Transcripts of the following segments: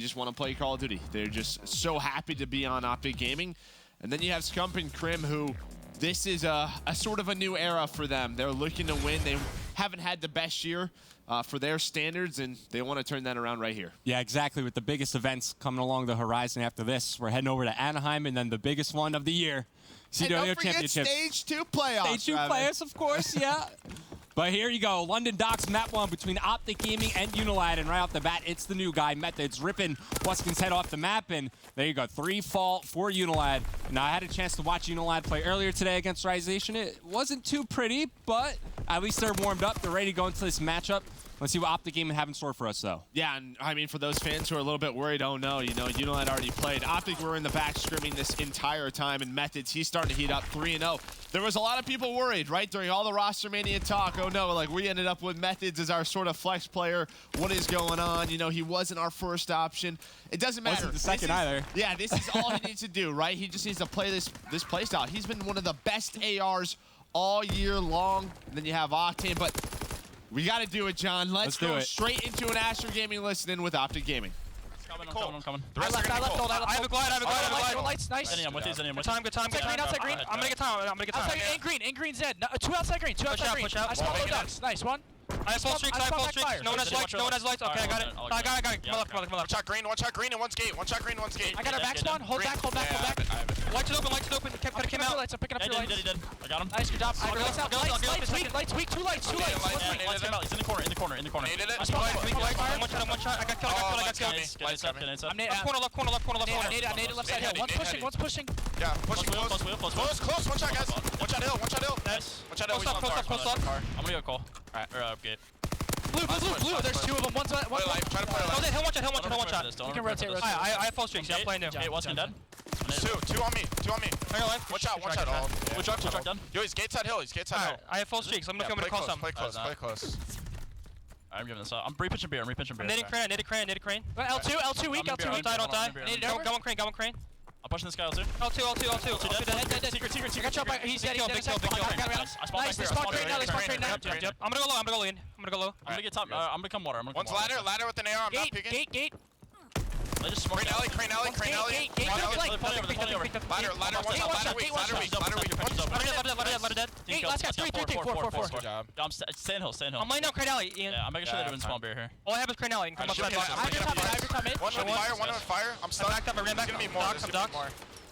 just want to play Call of Duty. They're just so happy to be on OpTic Gaming. And then you have Scump and Crim, who this is a sort of a new era for them. They're looking to win. They haven't had the best year for their standards, and they want to turn that around right here. Yeah, exactly. With the biggest events coming along the horizon after this, we're heading over to Anaheim, and then the biggest one of the year, CWL Championship. Stage 2 playoffs. Stage 2 playoffs, of course, yeah. But here you go, London Docks map 1 between OpTic Gaming and UNILAD, and right off the bat, it's the new guy, Methods, ripping Wuskin's head off the map, and there you go, 3 fall for UNILAD. Now, I had a chance to watch UNILAD play earlier today against Risation. It wasn't too pretty, but at least they're warmed up. They're ready to go into this matchup. Let's see what OpTic Gaming have in store for us, though. Yeah, and I mean, for those fans who are a little bit worried, oh no, you know, UNILAD already played. OpTic were in the back scrimming this entire time, and Methods, he's starting to heat up 3-0. There was a lot of people worried, right, during all the roster mania talk. Oh no, like we ended up with Methods as our sort of flex player. What is going on? You know, he wasn't our first option. It doesn't matter. Wasn't the second either. Yeah, this is all he needs to do, right? He just needs to play this play style. He's been one of the best ARs all year long. And then you have Octane, but we got to do it, John. Let's go straight into an Astro Gaming listening with OpTic Gaming. I'm coming. I left hold. I have a glide. Lights, nice. Good Good time. outside green. I'm gonna get time. Outside in green, Zed. No, 2 outside green. Push out. I spawned low ducks. Nice one. I have full streaks. No one has lights. Okay, I got it. I got it. Come on left. One shot green, and one's gate. I got our back spawn. Hold back. Lights is open. Came out. I'm picking up 2 lights. He did. I got him. Nice, good job. Lights weak. 2 lights. He's in the corner. I spawned one shot. I got killed. I'm left. Naded left side hill. One's pushing. Yeah, pushing close. One shot, guys. One shot hill. Nice. One shot hill. Close up. I'm gonna go call. Alright, gate. Blue. There's 2 of them. One's Try to play Oh, life. Hill one shot. You can rotate. I have full streaks. Yeah, I'm playing new. What's dead? Two on me. I got life. One shot. Which truck done? Yo, he's gate side hill. I have full streaks. I'm gonna call some. Play close. I'm giving this up. I'm re-pitching beer. I'm nading crane. L2 weak. Don't die. Go on crane. I'm pushing this guy L2. L2. Secret. I got shot by. He's dead. Big kill. Nice. They spawn crane now. Yep. I'm gonna go low. I'm gonna get top. I'm gonna come water. One's ladder with an AR. I'm not peeking. Gate. They just smoke Crane alley. Ladder weak. Ladder dead. Gate, last guy. 3. Good job. I'm staying hill. I'm laying down crane alley, Ian. Yeah, I'm making sure they're doing spawn beer here. All I have is crane alley. Come up I have your top mid. One on fire. I'm stuck. I ran back. There's gonna be more.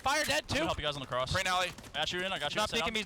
Fire dead, 2. Help you guys on the cross. Crane alley. I got you in. He's not peeking me.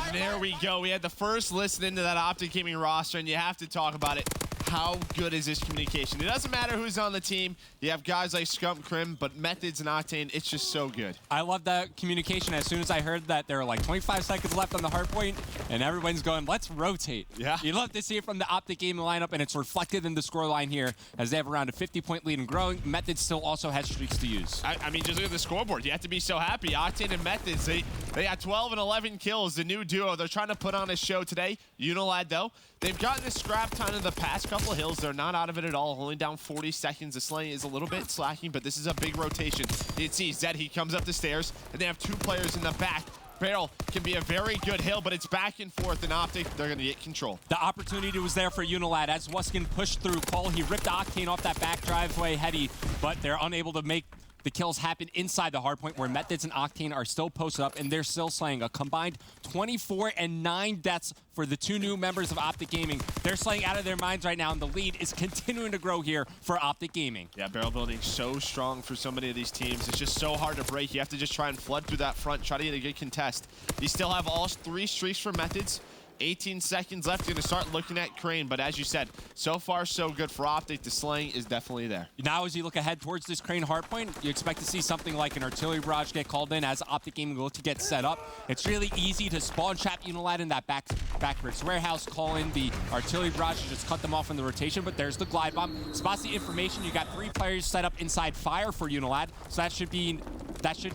And there we go. We had the first listen into that OpTic Gaming roster, and you have to talk about it. How good is this communication? It doesn't matter who's on the team. You have guys like Scump, Crim, but Methods and Octane, it's just so good. I love that communication. As soon as I heard that there were like 25 seconds left on the hard point, and everyone's going, let's rotate. Yeah. You love to see it from the OpTic Gaming lineup, and it's reflected in the scoreline here as they have around a 50-point lead and growing. Methods still also has streaks to use. I mean, just look at the scoreboard. You have to be so happy. Octane and Methods, they got 12 and 11 kills, the new duo. They're trying to put on a show today. UNILAD, though, they've gotten the scrap time in the past couple of hills. They're not out of it at all. Only down 40 seconds. The slaying is a little bit slacking, but this is a big rotation. You can see Zed, he comes up the stairs, and they have 2 players in the back. Barrel can be a very good hill, but it's back and forth in OpTic. They're going to get control. The opportunity was there for UNILAD as Wuskin pushed through Cole. He ripped Octane off that back driveway heady, but they're unable to make the kills happen inside the hardpoint where Methods and Octane are still posted up, and they're still slaying a combined 24 and 9 deaths for the 2 new members of OpTic Gaming. They're slaying out of their minds right now, and the lead is continuing to grow here for OpTic Gaming. Yeah, barrel building so strong for so many of these teams. It's just so hard to break. You have to just try and flood through that front, try to get a good contest. You still have all 3 streaks for Methods. 18 seconds left. You're going to start looking at Crane, but as you said, so far so good for OpTic. The slaying is definitely there. Now as you look ahead towards this Crane hardpoint, you expect to see something like an artillery barrage get called in as OpTic Gaming look to get set up. It's really easy to spawn trap UNILAD in that back bricks warehouse, call in the artillery barrage to just cut them off in the rotation, but there's the glide bomb. Spots the information. You got 3 players set up inside fire for UNILAD, so that should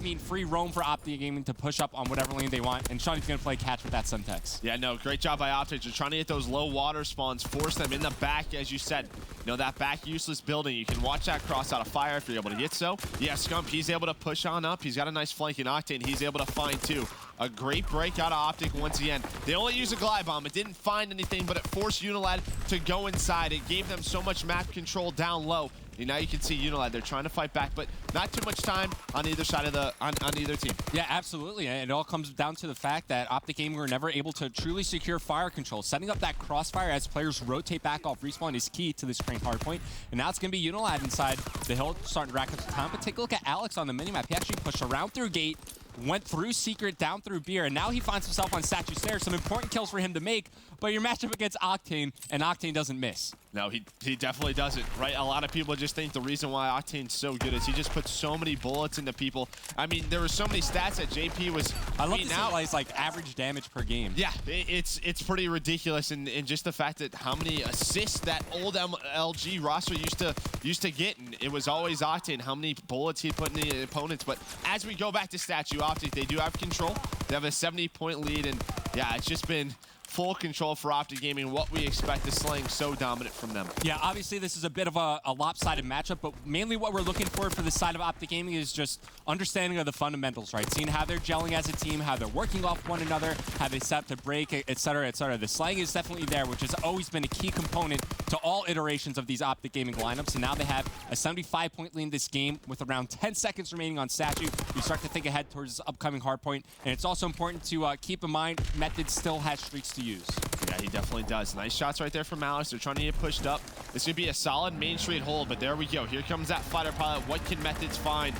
mean free roam for OpTic Gaming to push up on whatever lane they want, and Shawnee's going to play catch with that Semtex. Yeah, no, great job by OpTic. They're trying to get those low water spawns, force them in the back, as you said. You know, that back useless building. You can watch that cross out of fire if you're able to get so. Yeah, Scump, he's able to push on up. He's got a nice flank in Octane. He's able to find 2. A great break out of OpTic once again. They only used a glide bomb. It didn't find anything, but it forced UNILAD to go inside. It gave them so much map control down low. now you can see UNILAD, they're trying to fight back, but not too much time on either side of the, on either team. Yeah, absolutely. And it all comes down to the fact that OpTic Gaming were never able to truly secure fire control. Setting up that crossfire as players rotate back off respawn is key to this Crane hardpoint. And now it's going to be UNILAD inside the hill, starting to rack up some time. But take a look at Alex on the minimap. He actually pushed around through gate, went through secret, down through beer, and now he finds himself on statue stairs. Some important kills for him to make, but your matchup against Octane, and Octane doesn't miss. No, he definitely doesn't, right? A lot of people just think the reason why Octane's so good is he just puts so many bullets into people. I mean, there were so many stats that JP was I love to analyze like average damage per game. Yeah, it's pretty ridiculous, and just the fact that how many assists that old LG roster used to get, and it was always Octane, how many bullets he put in the opponents. But as we go back to statue, OpTic, they do have control. They have a 70-point lead, and yeah, it's just been full control for OpTic Gaming. What we expect is slaying so dominant from them. Yeah, obviously this is a bit of a lopsided matchup, but mainly what we're looking for the side of OpTic Gaming is just understanding of the fundamentals, right? Seeing how they're gelling as a team, how they're working off one another, how they set up to break, etc., etc. The slaying is definitely there, which has always been a key component to all iterations of these OpTic Gaming lineups, and now they have a 75-point lead in this game with around 10 seconds remaining on statue. You start to think ahead towards this upcoming hardpoint, and it's also important to keep in mind Method still has streaks to use. Yeah, he definitely does. Nice shots right there from Alex. They're trying to get pushed up. This could be a solid main street hold, but there we go. Here comes that fighter pilot. What can Methods find?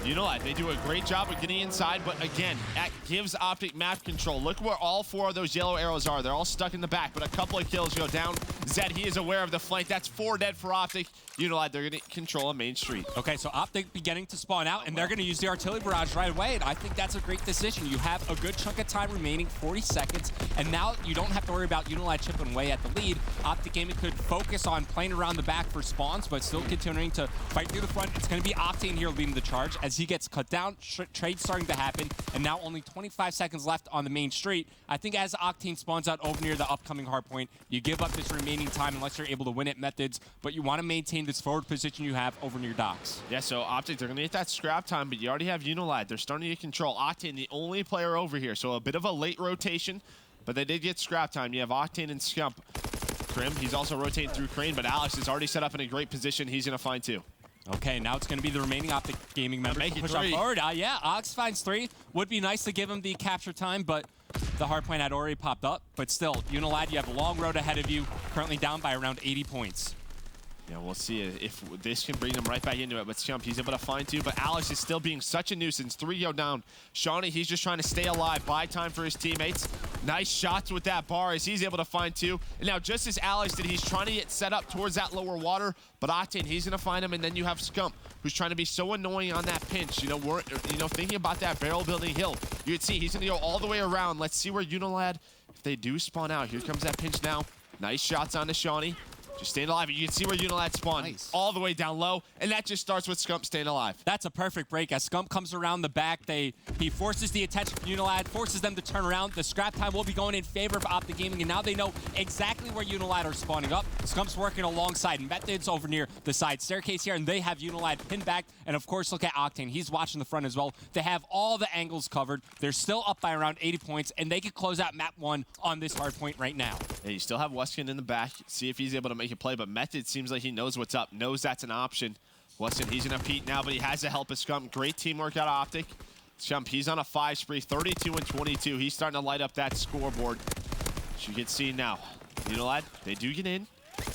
UNILAD, they do a great job of getting inside, but again, that gives OpTic map control. Look where all 4 of those yellow arrows are. They're all stuck in the back, but a couple of kills go down. Zed, he is aware of the flank. That's 4 dead for OpTic. UNILAD, they're going to control a main street. Okay, so OpTic beginning to spawn out, and they're going to use the artillery barrage right away, and I think that's a great decision. You have a good chunk of time remaining, 40 seconds, and now you don't have to worry about UNILAD chipping away at the lead. OpTic Gaming could focus on playing around the back for spawns, but still continuing to fight through the front. It's going to be Octane here leading the charge as he gets cut down. Trade starting to happen, and now only 25 seconds left on the main street. I think as Octane spawns out over near the upcoming hardpoint, you give up this remaining time unless you're able to win it Methods, but you want to maintain this forward position you have over near docks. Yeah, so OpTic, they're going to get that scrap time, but you already have UNILAD. They're starting to get control. Octane, the only player over here, so a bit of a late rotation, but they did get scrap time. You have Octane and Scump. Krim, he's also rotating through Crane, but Alex is already set up in a great position. He's going to find 2. Okay, now it's going to be the remaining OpTic Gaming members to push up forward. Yeah, Ox finds 3. Would be nice to give him the capture time, but the hardpoint had already popped up. But still, UNILAD, you have a long road ahead of you, currently down by around 80 points. Yeah, we'll see if this can bring them right back into it. But Scump, he's able to find 2. But Alex is still being such a nuisance. 3 go down. Shawnee, he's just trying to stay alive, buy time for his teammates. Nice shots with that bar as he's able to find 2. And now just as Alex did, he's trying to get set up towards that lower water. But Octane, he's going to find him. And then you have Scump, who's trying to be so annoying on that pinch. You know, thinking about that barrel building hill. You can see he's going to go all the way around. Let's see where UNILAD, if they do spawn out. Here comes that pinch now. Nice shots onto Shawnee. Just staying alive. You can see where UNILAD spawned all the way down low, and that just starts with Scump staying alive. That's a perfect break. As Scump comes around the back, he forces the attention from UNILAD, forces them to turn around. The scrap time will be going in favor of OpTic Gaming, and now they know exactly where UNILAD are spawning up. Scump's working alongside Methods over near the side staircase here, and they have UNILAD pinned back. And of course, look at Octane. He's watching the front as well. They have all the angles covered. They're still up by around 80 points, and they can close out map 1 on this hard point right now. Yeah, you still have Weskin in the back. See if he's able to make a play, but Method seems like he knows what's up, knows that's an option. Weskin, he's gonna peek now, but he has the help of Scump. Great teamwork out of OpTic. Scump, he's on a 5 spree, 32 and 22. He's starting to light up that scoreboard. As you can see now, UNILAD, they do get in.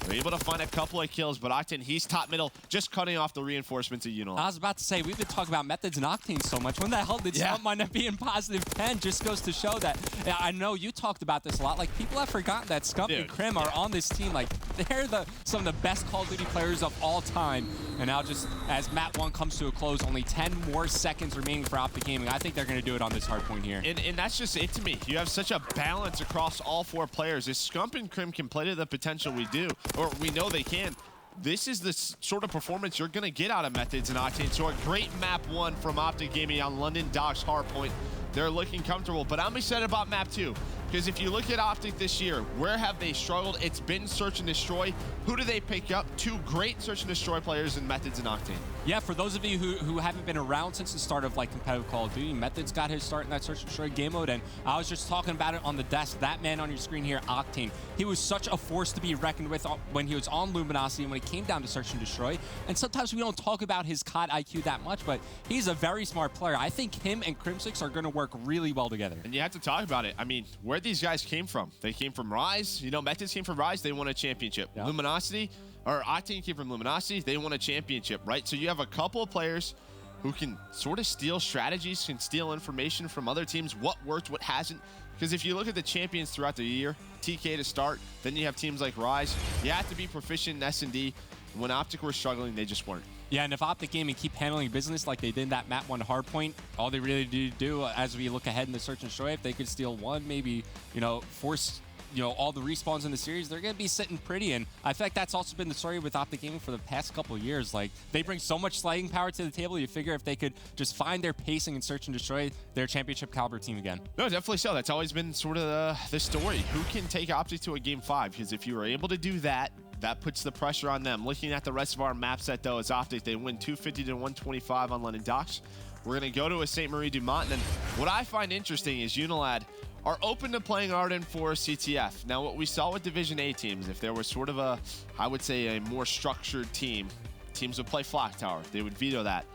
They're able to find a couple of kills, but Octane, he's top middle, just cutting off the reinforcements of UNILAD. I was about to say, we've been talking about Methods and Octane so much. When the hell did Scump might not be in positive 10? Just goes to show that. Yeah, I know you talked about this a lot. Like, people have forgotten that Scump and Krim are on this team. Like, they're some of the best Call of Duty players of all time. And now just as map 1 comes to a close, only 10 more seconds remaining for OpTic Gaming. I think they're going to do it on this hard point here. And that's just it to me. You have such a balance across all 4 players. If Scump and Krim can play to the potential we do, or we know they can, this is the sort of performance you're going to get out of Methods and Octane. So a great map 1 from OpTic Gaming on London Docks hardpoint. They're looking comfortable, but I'm excited about map 2. Because if you look at OpTic this year, where have they struggled? It's been search and destroy. Who do they pick up? Two great search and destroy players in Methods and Octane. Yeah, for those of you who haven't been around since the start of like competitive Call of Duty, Methods got his start in that search and destroy game mode, and I was just talking about it on the desk. That man on your screen here, Octane, he was such a force to be reckoned with when he was on Luminosity and when it came down to search and destroy. And sometimes we don't talk about his COD IQ that much, but he's a very smart player. I think him and Crimsix are going to work really well together. And you have to talk about it. I mean, where these guys came from. They came from Rise. You know, Methods came from Rise. They won a championship. Yeah. Luminosity, or Octane came from Luminosity. They won a championship, right? So you have a couple of players who can sort of steal strategies, can steal information from other teams, what worked, what hasn't. Because if you look at the champions throughout the year, TK to start, then you have teams like Rise. You have to be proficient in S&D. When OpTic were struggling, they just weren't. Yeah, and if OpTic Gaming keep handling business like they did in that map 1 hardpoint, all they really need to do as we look ahead in the search and destroy, if they could steal one, maybe, you know, force, you know, all the respawns in the series, they're going to be sitting pretty. And I feel like that's also been the story with OpTic Gaming for the past couple of years. Like, they bring so much sliding power to the table, you figure if they could just find their pacing and search and destroy, their championship caliber team again. No, definitely so. That's always been sort of the story. Who can take OpTic to a game 5? Because if you were able to do that, that puts the pressure on them. Looking at the rest of our map set, though, as OpTic, they win 250 to 125 on London Docks. We're going to go to a St. Marie Dumont. And then what I find interesting is UNILAD are open to playing Arden for CTF. Now, what we saw with Division A teams, if there was sort of a, I would say, a more structured team, teams would play Flock Tower. They would veto that.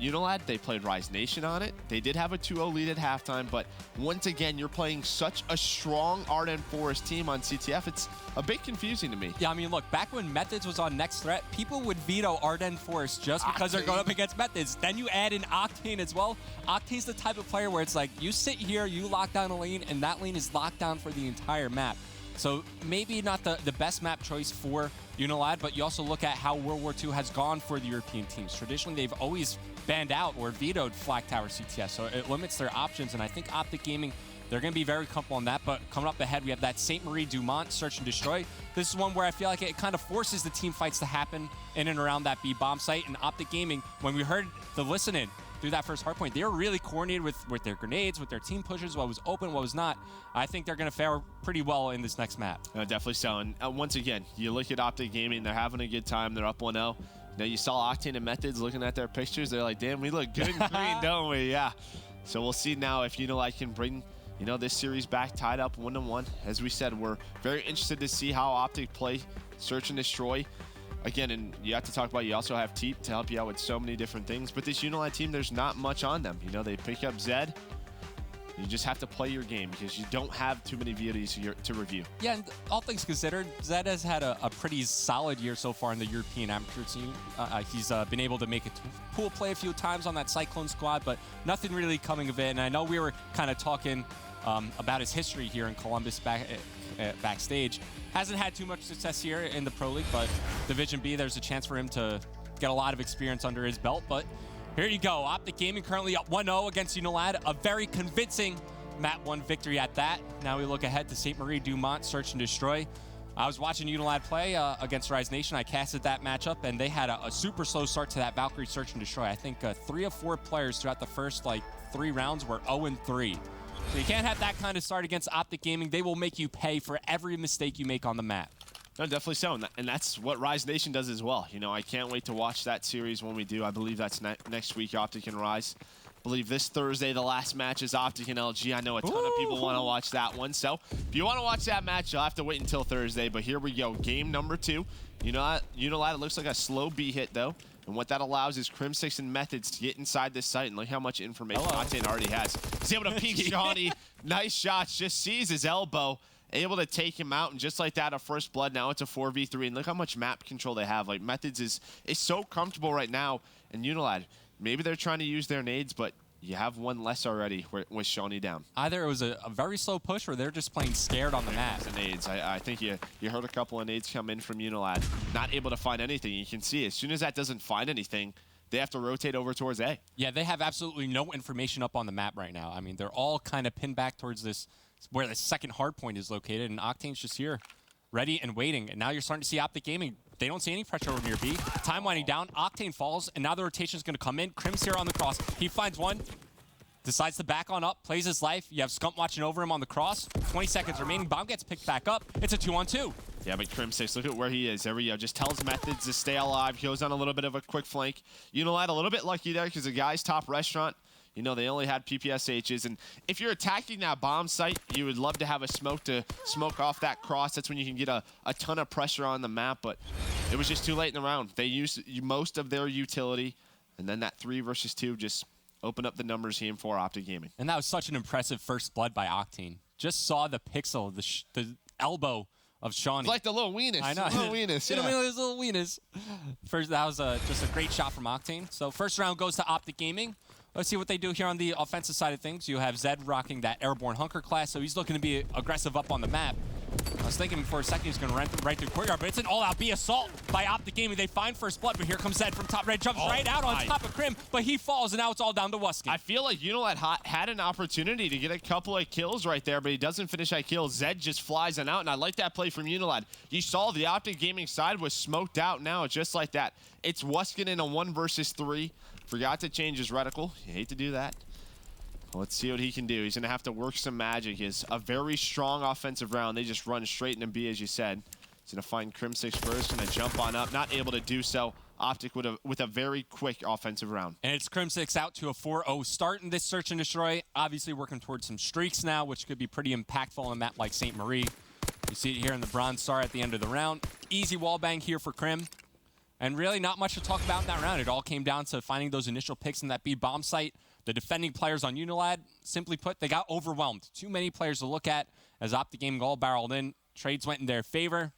UNILAD, they played Rise Nation on it. They did have a 2-0 lead at halftime, but once again, you're playing such a strong Arden Forest team on CTF. It's a bit confusing to me. Yeah, I mean, look, back when Methods was on Next Threat, people would veto Arden Forest just because they're going up against Methods. Then you add in Octane as well. Octane's the type of player where it's like, you sit here, you lock down a lane, and that lane is locked down for the entire map. So maybe not the best map choice for UNILAD, but you also look at how World War II has gone for the European teams. Traditionally, they've always banned out or vetoed Flag Tower CTS, so it limits their options, and I think OpTic Gaming, they're going to be very comfortable on that. But coming up ahead, we have that St. Marie Dumont search and destroy. This is one where I feel like it kind of forces the team fights to happen in and around that B bomb site. And OpTic Gaming, when we heard the listen-in through that first hardpoint, they were really coordinated with their grenades, with their team pushes, what was open, what was not. I think they're going to fare pretty well in this next map. Definitely so. And once again, you look at OpTic Gaming, they're having a good time. They're up 1-0. Now, you saw Octane and Methods looking at their pictures. They're like, damn, we look good and clean, don't we? Yeah. So we'll see now if UNILAD can bring, you know, this series back tied up 1-1. As we said, we're very interested to see how OpTic play search and destroy. Again, and you have to talk about, you also have Teep to help you out with so many different things. But this UNILAD team, there's not much on them. You know, they pick up Zed. You just have to play your game because you don't have too many VODs to review. Yeah, and all things considered, Zed has had a pretty solid year so far in the European amateur scene. He's been able to make a pool play a few times on that Cyclone squad, but nothing really coming of it. And I know we were kind of talking about his history here in Columbus backstage. Hasn't had too much success here in the Pro League, but Division B, there's a chance for him to get a lot of experience under his belt. But here you go. OpTic Gaming currently up 1-0 against UNILAD. A very convincing Map 1 victory at that. Now we look ahead to St. Marie Dumont search and destroy. I was watching UNILAD play against Rise Nation. I casted that matchup, and they had a super slow start to that Valkyrie search and destroy. I think 3 of 4 players throughout the first 3 rounds were 0-3. So you can't have that kind of start against OpTic Gaming. They will make you pay for every mistake you make on the map. No, definitely so, and that's what Rise Nation does as well. You know, I can't wait to watch that series when we do. I believe that's next week, OpTic and Rise. I believe this Thursday, the last match is OpTic and LG. I know a ton of people want to watch that one, so if you want to watch that match, you'll have to wait until Thursday, but here we go. Game number 2. UNILAD, it looks like a slow B hit, though, and what that allows is Crim6 and Methods to get inside this site, and look how much information Octane already has. He's able to peek Shawnee. Nice shots, just sees his elbow. Able to take him out, and just like that, a first blood. Now it's a 4v3, and look how much map control they have. Like, Methods is so comfortable right now, and UNILAD, maybe they're trying to use their nades, but you have one less already with Shawnee down. Either it was a very slow push, or they're just playing scared on the map. The nades. I think you heard a couple of nades come in from UNILAD. Not able to find anything. You can see as soon as that doesn't find anything, they have to rotate over towards A. Yeah, they have absolutely no information up on the map right now. I mean, they're all kind of pinned back towards this, where the second hard point is located, and Octane's just here, ready and waiting. And now you're starting to see OpTic Gaming. They don't see any pressure over near B. Time winding down. Octane falls, and now the rotation is going to come in. Crim's here on the cross. He finds one. decides to back on up, plays his life. You have Scump watching over him on the cross. 20 seconds remaining. Bomb gets picked back up. It's a 2-on-2. Yeah, but Crim6, look at where he is. There we go. Just tells Methods to stay alive. Goes on a little bit of a quick flank. UNILAD a little bit lucky there because the guy's top restaurant, you know, they only had PPSHs. And if you're attacking that bomb site, you would love to have a smoke to smoke off that cross. That's when you can get a ton of pressure on the map. But it was just too late in the round. They used most of their utility. And then that 3 versus 2 just opened up the numbers here for OpTic Gaming. And that was such an impressive first blood by Octane. Just saw the pixel, the elbow of Shawnee. It's like the little weenus. I know. Little weenus, yeah. His little weenus. First, that was just a great shot from Octane. So first round goes to OpTic Gaming. Let's see what they do here on the offensive side of things. You have Zed rocking that Airborne Hunker class, so he's looking to be aggressive up on the map. I was thinking for a second he's going to run right through courtyard, but it's an all-out B assault by OpTic Gaming. They find first blood, but here comes Zed from top. Red jumps right out on top of Crim, but he falls, and now it's all down to Wuskin. I feel like UNILAD had an opportunity to get a couple of kills right there, but he doesn't finish that kill. Zed just flies on out, and I like that play from UNILAD. You saw the OpTic Gaming side was smoked out now, just like that. It's Wuskin in a 1 versus 3. Forgot to change his reticle. You hate to do that. Let's see what he can do. He's going to have to work some magic. It's a very strong offensive round. They just run straight into B, as you said. He's going to find Crim6 first, going to jump on up. Not able to do so. OpTic with a very quick offensive round. And it's Crim6 out to a 4-0 start in this search and destroy. Obviously working towards some streaks now, which could be pretty impactful on a map like St. Marie. You see it here in the Bronze Star at the end of the round. Easy wallbang here for Crim. And really not much to talk about in that round. It all came down to finding those initial picks in that B bomb site. The defending players on UNILAD, simply put, they got overwhelmed. Too many players to look at as OpTic Gaming all barreled in. Trades went in their favor.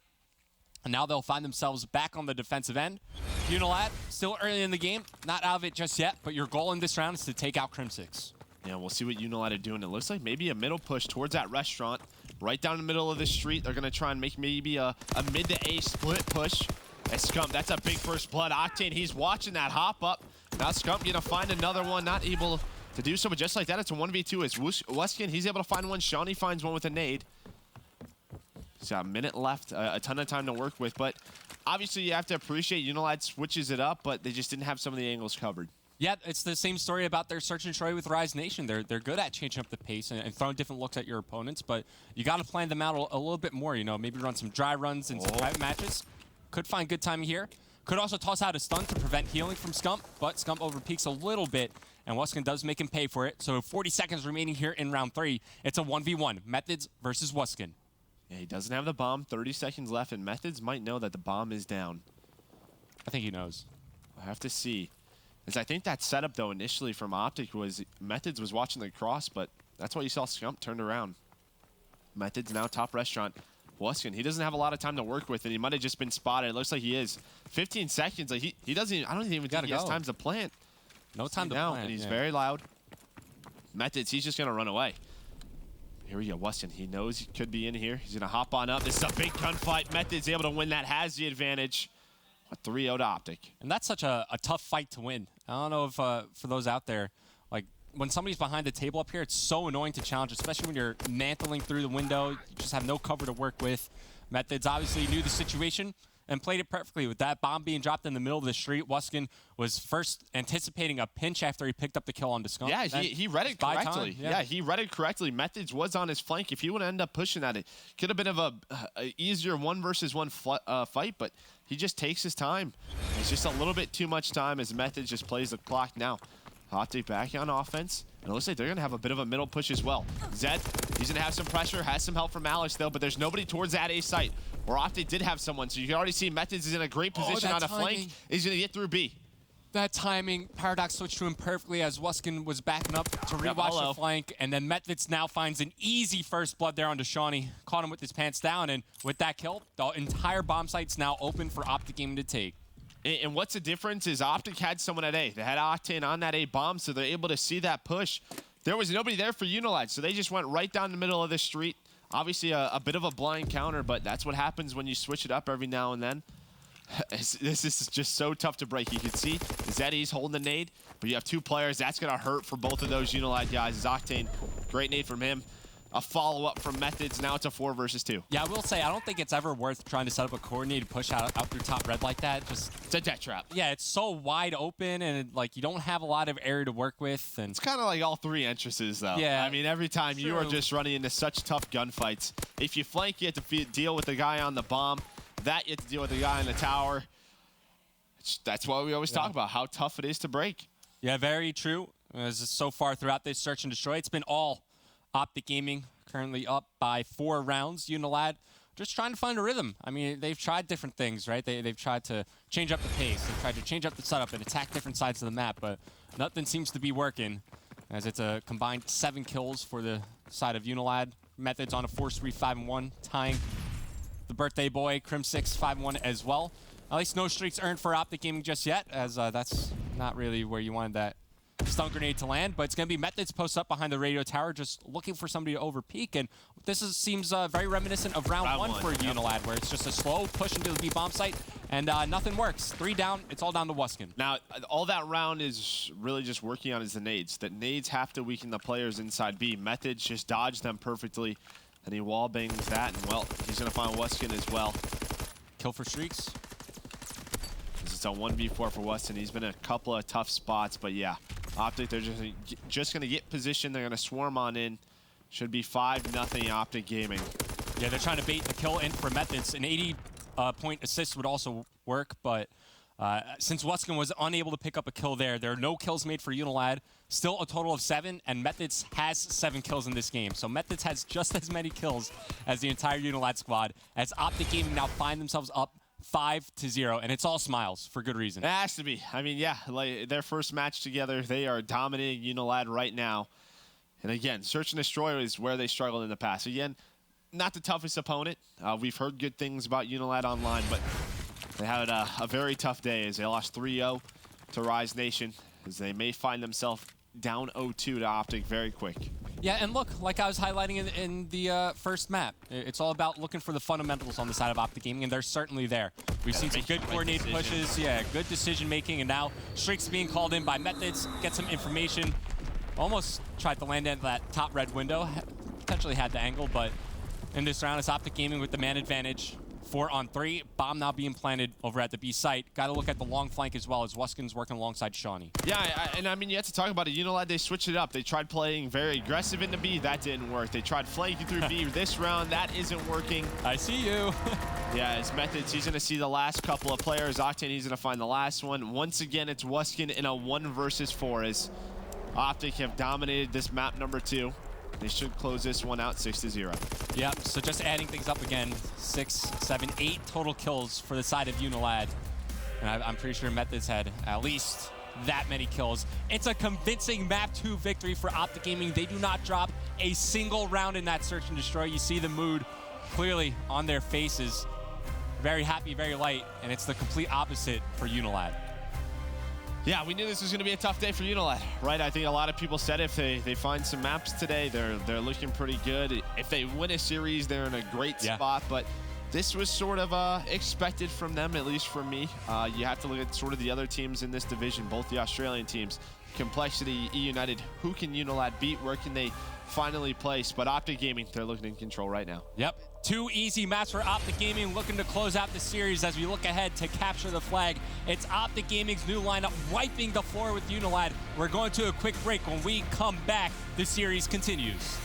And now they'll find themselves back on the defensive end. UNILAD, still early in the game. Not out of it just yet, but your goal in this round is to take out Crim6. Yeah, we'll see what UNILAD are doing. It looks like maybe a middle push towards that restaurant. Right down the middle of the street. They're going to try and make maybe a mid to A split push. And Scump, that's a big first blood. Octane, he's watching that hop up. Now Scump gonna find another one, not able to do so, but just like that, it's a 1v2. It's Wuskin, he's able to find one. Shawnee finds one with a nade. He's got a minute left, a ton of time to work with, but obviously you have to appreciate UNILAD switches it up, but they just didn't have some of the angles covered. Yeah, it's the same story about their search and destroy with Rise Nation. They're good at changing up the pace and throwing different looks at your opponents, but you got to plan them out a little bit more. You know, maybe run some dry runs and some private matches. Could find good timing here. Could also toss out a stun to prevent healing from Scump, but Scump overpeaks a little bit, and Wuskin does make him pay for it. So 40 seconds remaining here in round 3. It's a 1v1, Methods versus Wuskin. Yeah, he doesn't have the bomb. 30 seconds left, and Methods might know that the bomb is down. I think he knows. I have to see. As I think that setup, though, initially from OpTic was Methods was watching the cross, but that's why you saw Scump turned around. Methods now top restaurant. Wuskin, he doesn't have a lot of time to work with, and he might have just been spotted. It looks like he is. 15 seconds. Like he doesn't even, I don't even think he has time to plant. No time to now, plant. And he's very loud. Methods, he's just going to run away. Here we go, Wuskin. He knows he could be in here. He's going to hop on up. This is a big gunfight. Methods able to win that, has the advantage. A 3-0 to OpTic. And that's such a tough fight to win. I don't know if for those out there, like when somebody's behind the table up here, it's so annoying to challenge, especially when you're mantling through the window. You just have no cover to work with. Methods obviously knew the situation and played it perfectly with that bomb being dropped in the middle of the street. Wuskin was first anticipating a pinch after he picked up the kill on Scump. Yeah, he read it correctly. Yeah, he read it correctly. Methods was on his flank. If he would end up pushing that, it could have been of a easier 1 versus 1 fight, but he just takes his time. It's just a little bit too much time as Methods just plays the clock now. OpTic back on offense. And it looks like they're going to have a bit of a middle push as well. Zed, he's going to have some pressure, has some help from Alex though, but there's nobody towards that A site. Where OpTic did have someone, so you can already see Methods is in a great position on a flank. He's going to get through B. That timing, Paradox switched to him perfectly as Wuskin was backing up to rewatch the flank, and then Methods now finds an easy first blood there onto Shawnee. Caught him with his pants down, and with that kill, the entire bomb site's now open for OpTic Gaming to take. And what's the difference is OpTic had someone at A. They had Octane on that A bomb, so they're able to see that push. There was nobody there for UNILAD, so they just went right down the middle of the street. Obviously, a bit of a blind counter, but that's what happens when you switch it up every now and then. This is just so tough to break. You can see Zeddy's holding the nade, but you have 2 players. That's going to hurt for both of those UNILAD guys. Octane, great nade from him. a follow-up from Methods. Now it's a 4 versus 2. Yeah, I will say, I don't think it's ever worth trying to set up a coordinated push out through top red like that. Just It's a death trap. yeah, it's so wide open, and like you don't have a lot of area to work with. And It's kind of like all 3 entrances, though. Yeah, I mean, every time you are true. just running into such tough gunfights. If you flank, you have to deal with the guy on the bomb. That, you have to deal with the guy in the tower. That's why we always talk about how tough it is to break. yeah, very true. As so far throughout this search and destroy, it's been all OpTic Gaming, currently up by 4 rounds. UNILAD just trying to find a rhythm. I mean, they've tried different things, right? They've tried to change up the pace. They've tried to change up the setup and attack different sides of the map, but nothing seems to be working, as it's a combined 7 kills for the side of UNILAD. Methods on a force 3, 5-1, tying the birthday boy, Crim6, 5-1 as well. At least no streaks earned for OpTic Gaming just yet, as that's not really where you wanted that stun grenade to land, but it's going to be Methods post up behind the radio tower, just looking for somebody to overpeak, and seems very reminiscent of round one for UNILAD, where it's just a slow push into the B bomb site, and nothing works. 3 down, it's all down to Wuskin. Now, all that round is really just working on is the nades. The nades have to weaken the players inside B. Methods just dodge them perfectly, and he wall bangs that, and well, he's going to find Wuskin as well. Kill for streaks. It's a 1v4 for Wuskin. He's been in a couple of tough spots, but yeah. OpTic, they're just going to get position. They're going to swarm on in. Should be 5-0 OpTic Gaming. Yeah, they're trying to bait the kill in for Methods. An 80-point assist would also work, but since Wuskin was unable to pick up a kill there are no kills made for UNILAD. Still a total of 7, and Methods has 7 kills in this game. So Methods has just as many kills as the entire UNILAD squad, as OpTic Gaming now find themselves up 5-0, and it's all smiles for good reason. It has to be. I mean, yeah, like their first match together, they are dominating UNILAD right now. And again, Search and Destroy is where they struggled in the past. Again, not the toughest opponent. We've heard good things about UNILAD online, but they had a very tough day as they lost 3-0 to Rise Nation, as they may find themselves down 0-2 to OpTic very quick. Yeah, and look, like I was highlighting in the first map, it's all about looking for the fundamentals on the side of OpTic Gaming, and they're certainly there. We've seen some good coordinated pushes, yeah, good decision making, and now streaks being called in by Methods, get some information. Almost tried to land at that top red window, potentially had the angle, but in this round it's OpTic Gaming with the man advantage. 4-on-3, bomb now being planted over at the B site. Got to look at the long flank as well, as Wuskin's working alongside Shawnee. Yeah, and I mean, you have to talk about it. UNILAD, they switched it up. They tried playing very aggressive into B. That didn't work. They tried flanking through B this round. That isn't working. I see you. Yeah, his Methods, he's going to see the last couple of players. Octane, he's going to find the last one. Once again, it's Wuskin in a 1 versus 4 as OpTic have dominated this map number 2. They should close this one out 6-0. Yep, so just adding things up again, 6, 7, 8 total kills for the side of UNILAD. And I'm pretty sure Methods had at least that many kills. It's a convincing map 2 victory for OpTic Gaming. They do not drop a single round in that search and destroy. You see the mood clearly on their faces. Very happy, very light, and it's the complete opposite for UNILAD. Yeah, we knew this was going to be a tough day for UNILAD, right? I think a lot of people said if they find some maps today, they're looking pretty good. If they win a series, they're in a great spot. But this was sort of expected from them, at least for me. You have to look at sort of the other teams in this division, both the Australian teams. Complexity, E-United, who can UNILAD beat? Where can they finally place? But OpTic Gaming, they're looking in control right now. Yep. 2 easy maps for OpTic Gaming, looking to close out the series as we look ahead to capture the flag. It's OpTic Gaming's new lineup wiping the floor with UNILAD. We're going to a quick break. When we come back, the series continues.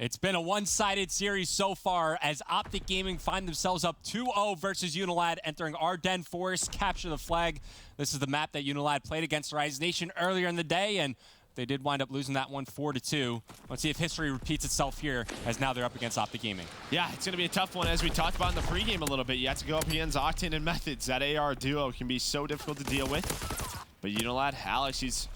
It's been a one-sided series so far as OpTic Gaming find themselves up 2-0 versus UNILAD, entering Ardennes Forest, capture the flag. This is the map that UNILAD played against Rise Nation earlier in the day, and they did wind up losing that one 4-2. Let's see if history repeats itself here, as now they're up against OpTic Gaming. Yeah, it's going to be a tough one, as we talked about in the pregame a little bit. You have to go up against Octane and Methods. That AR duo can be so difficult to deal with. But UNILAD, Alex, he's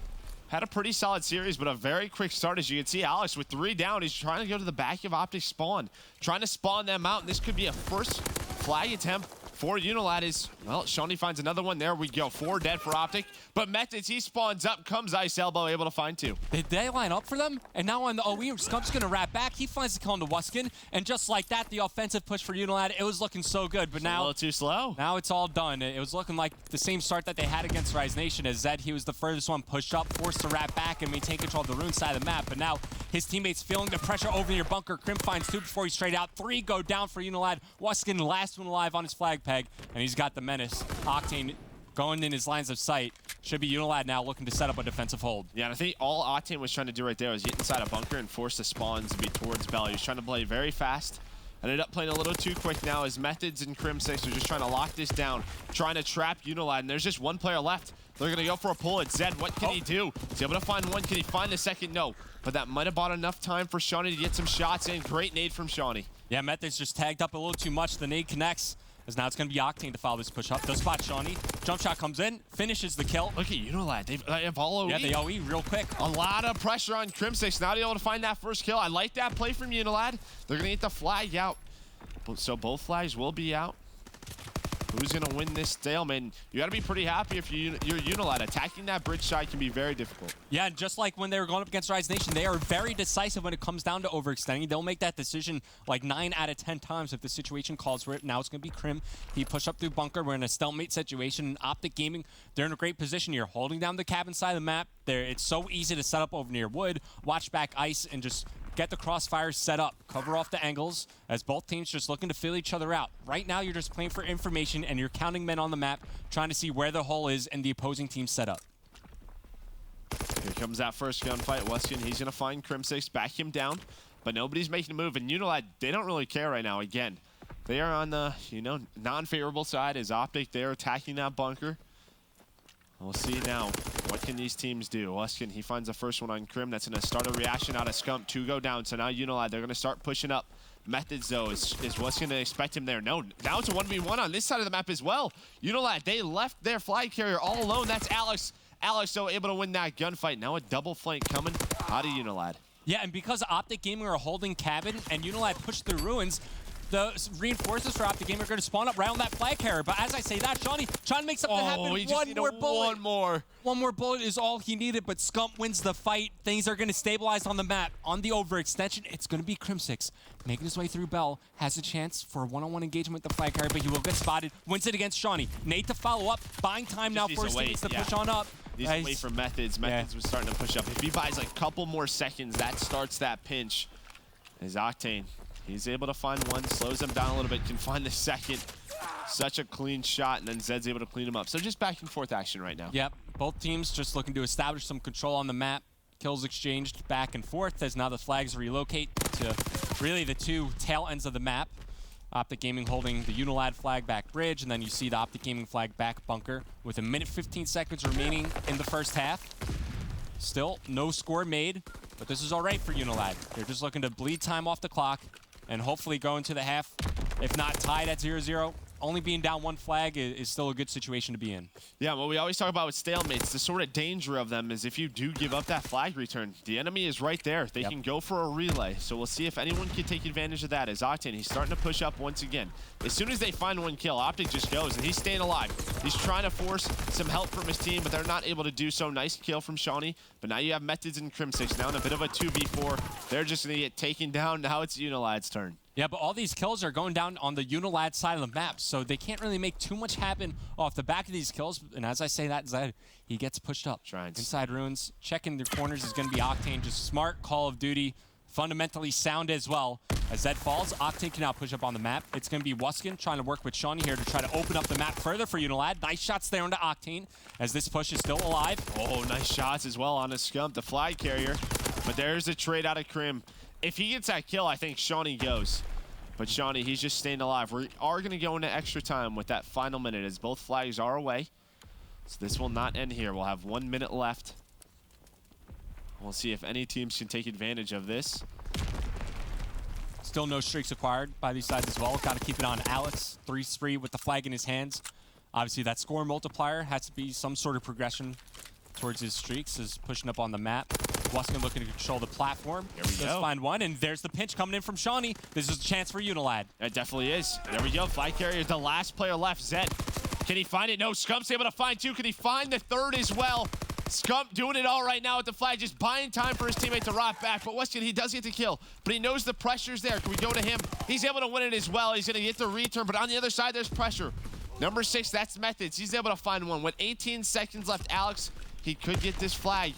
had a pretty solid series, but a very quick start. As you can see, Alex, with 3 down, he's trying to go to the back of OpTic spawn, trying to spawn them out, and this could be a first flag attempt for UNILAD. Is, well, Shawnee finds another one. There we go. 4 dead for OpTic. But Methods, he spawns up, comes Ice Elbow, able to find 2. Did they line up for them? And now on the OE, Scump's going to wrap back. He finds the kill on the Wuskin. And just like that, the offensive push for UNILAD, it was looking so good. But now, a little too slow. Now it's all done. It was looking like the same start that they had against Rise Nation, as Zed, he was the furthest one pushed up, forced to wrap back and maintain control of the Rune side of the map. But now his teammates feeling the pressure over near bunker. Crim finds 2 before he's straight out. 3 go down for UNILAD. Wuskin, last one alive on his flag peg. And he's got the menace. Octane going in his lines of sight. Should be UNILAD now looking to set up a defensive hold. Yeah, and I think all Octane was trying to do right there was get inside a bunker and force the spawns to be towards Belly. He's trying to play very fast. Ended up playing a little too quick now, as Methods and Crim6 are just trying to lock this down, trying to trap UNILAD, and there's just one player left. They're going to go for a pull. It's Zed. What can he do? He's able to find one. Can he find the second? No. But that might have bought enough time for Shawnee to get some shots in. Great nade from Shawnee. Yeah, Methods just tagged up a little too much. The nade connects, as now it's going to be Octane to follow this push up. Does spot Shawnee. Jump shot comes in, finishes the kill. Look at UNILAD. They have all OE. Yeah, they OE real quick. A lot of pressure on Crim6. Now to be able to find that first kill. I like that play from UNILAD. They're going to get the flag out. So both flags will be out. Who's going to win this stalemate? You got to be pretty happy if you're UNILAD. Attacking that bridge side can be very difficult. Yeah, and just like when they were going up against Rise Nation, they are very decisive when it comes down to overextending. They'll make that decision like 9 out of 10 times if the situation calls for it. Now it's going to be Crim. He pushed up through bunker. We're in a stalemate situation. OpTic Gaming, they're in a great position here, holding down the cabin side of the map. It's so easy to set up over near wood, watch back ice, and just get the crossfires set up, cover off the angles, as both teams just looking to fill each other out. Right now, you're just playing for information, and you're counting men on the map, trying to see where the hole is and the opposing team's setup. Here comes that first gunfight. Wuskin, he's going to find Crim6, back him down, but nobody's making a move. And UNILAD, they don't really care right now. Again, they are on the, non-favorable side as OpTic. They're attacking that bunker. We'll see now. What can these teams do? Wuskin, he finds the first one on Crim. That's going to start a reaction out of Scump. 2 go down. So now UNILAD, they're going to start pushing up. Methods, though, is Wuskin going to expect him there? No. Now it's a 1v1 on this side of the map as well. UNILAD, they left their flag carrier all alone. That's Alex. Alex, though, able to win that gunfight. Now a double flank coming out of UNILAD. Yeah, and because OpTic Gaming are holding cabin and UNILAD pushed through ruins, the reinforcements for OpTic Gaming are going to spawn up right on that flag carrier. But as I say that, Shawnee trying to make something happen. One more bullet. One more bullet is all he needed, but Scump wins the fight. Things are going to stabilize on the map. On the overextension, it's going to be Crim6 making his way through Bell. Has a chance for a one-on-one engagement with the flag carrier, but he will get spotted. Wins it against Shawnee. Nate to follow up. Buying time now for his teammates to push on up. He's away from Methods. Methods was starting to push up. If he buys like a couple more seconds, that starts that pinch. As Octane, he's able to find one, slows him down a little bit, can find the second. Such a clean shot, and then Zed's able to clean him up. So just back and forth action right now. Yep, both teams just looking to establish some control on the map. Kills exchanged back and forth as now the flags relocate to really the 2 tail ends of the map. OpTic Gaming holding the UNILAD flag back bridge, and then you see the OpTic Gaming flag back bunker with 1 minute 15 seconds remaining in the first half. Still no score made, but this is all right for UNILAD. They're just looking to bleed time off the clock and hopefully go into the half, if not tied at 0-0. Only being down 1 flag is still a good situation to be in. Yeah, what we always talk about with stalemates, the sort of danger of them is if you do give up that flag return, the enemy is right there. They can go for a relay. So we'll see if anyone can take advantage of that. As Octane, he's starting to push up once again. As soon as they find 1 kill, OpTic just goes, and he's staying alive. He's trying to force some help from his team, but they're not able to do so. Nice kill from Shawnee. But now you have Methods and Crim6 now in a bit of a 2v4. They're just going to get taken down. Now it's UNILAD's turn. Yeah, but all these kills are going down on the UNILAD side of the map, so they can't really make too much happen off the back of these kills. And as I say that, Zed, he gets pushed up. Inside ruins, checking the corners is going to be Octane. Just smart Call of Duty, fundamentally sound as well. As Zed falls, Octane can now push up on the map. It's going to be Wuskin trying to work with Shawnee here to try to open up the map further for UNILAD. Nice shots there into Octane as this push is still alive. Oh, nice shots as well on a Scump, the flag carrier. But there's a trade out of Crim. if he gets that kill, I think Shawnee goes. But Shawnee, he's just staying alive. We are going to go into extra time with that final minute as both flags are away. So this will not end here. We'll have 1 minute left. We'll see if any teams can take advantage of this. Still no streaks acquired by these sides as well. Got to keep it on Alex. 3-3 with the flag in his hands. Obviously, that score multiplier has to be some sort of progression towards his streaks. Is pushing up on the map. Wuskin looking to control the platform. Here we go. Find one, and there's the pinch coming in from Shawnee. This is a chance for UNILAD. It definitely is. There we go. Flag carrier is the last player left. Zed. Can he find it? No, Scump's able to find two. Can he find the third as well? Scump doing it all right now with the flag, just buying time for his teammate to rock back. But Wuskin, he does get the kill, but he knows the pressure's there. Can we go to him? He's able to win it as well. He's going to get the return, but on the other side, there's pressure. Number 6, that's Methods. He's able to find one. With 18 seconds left, Alex, he could get this flag,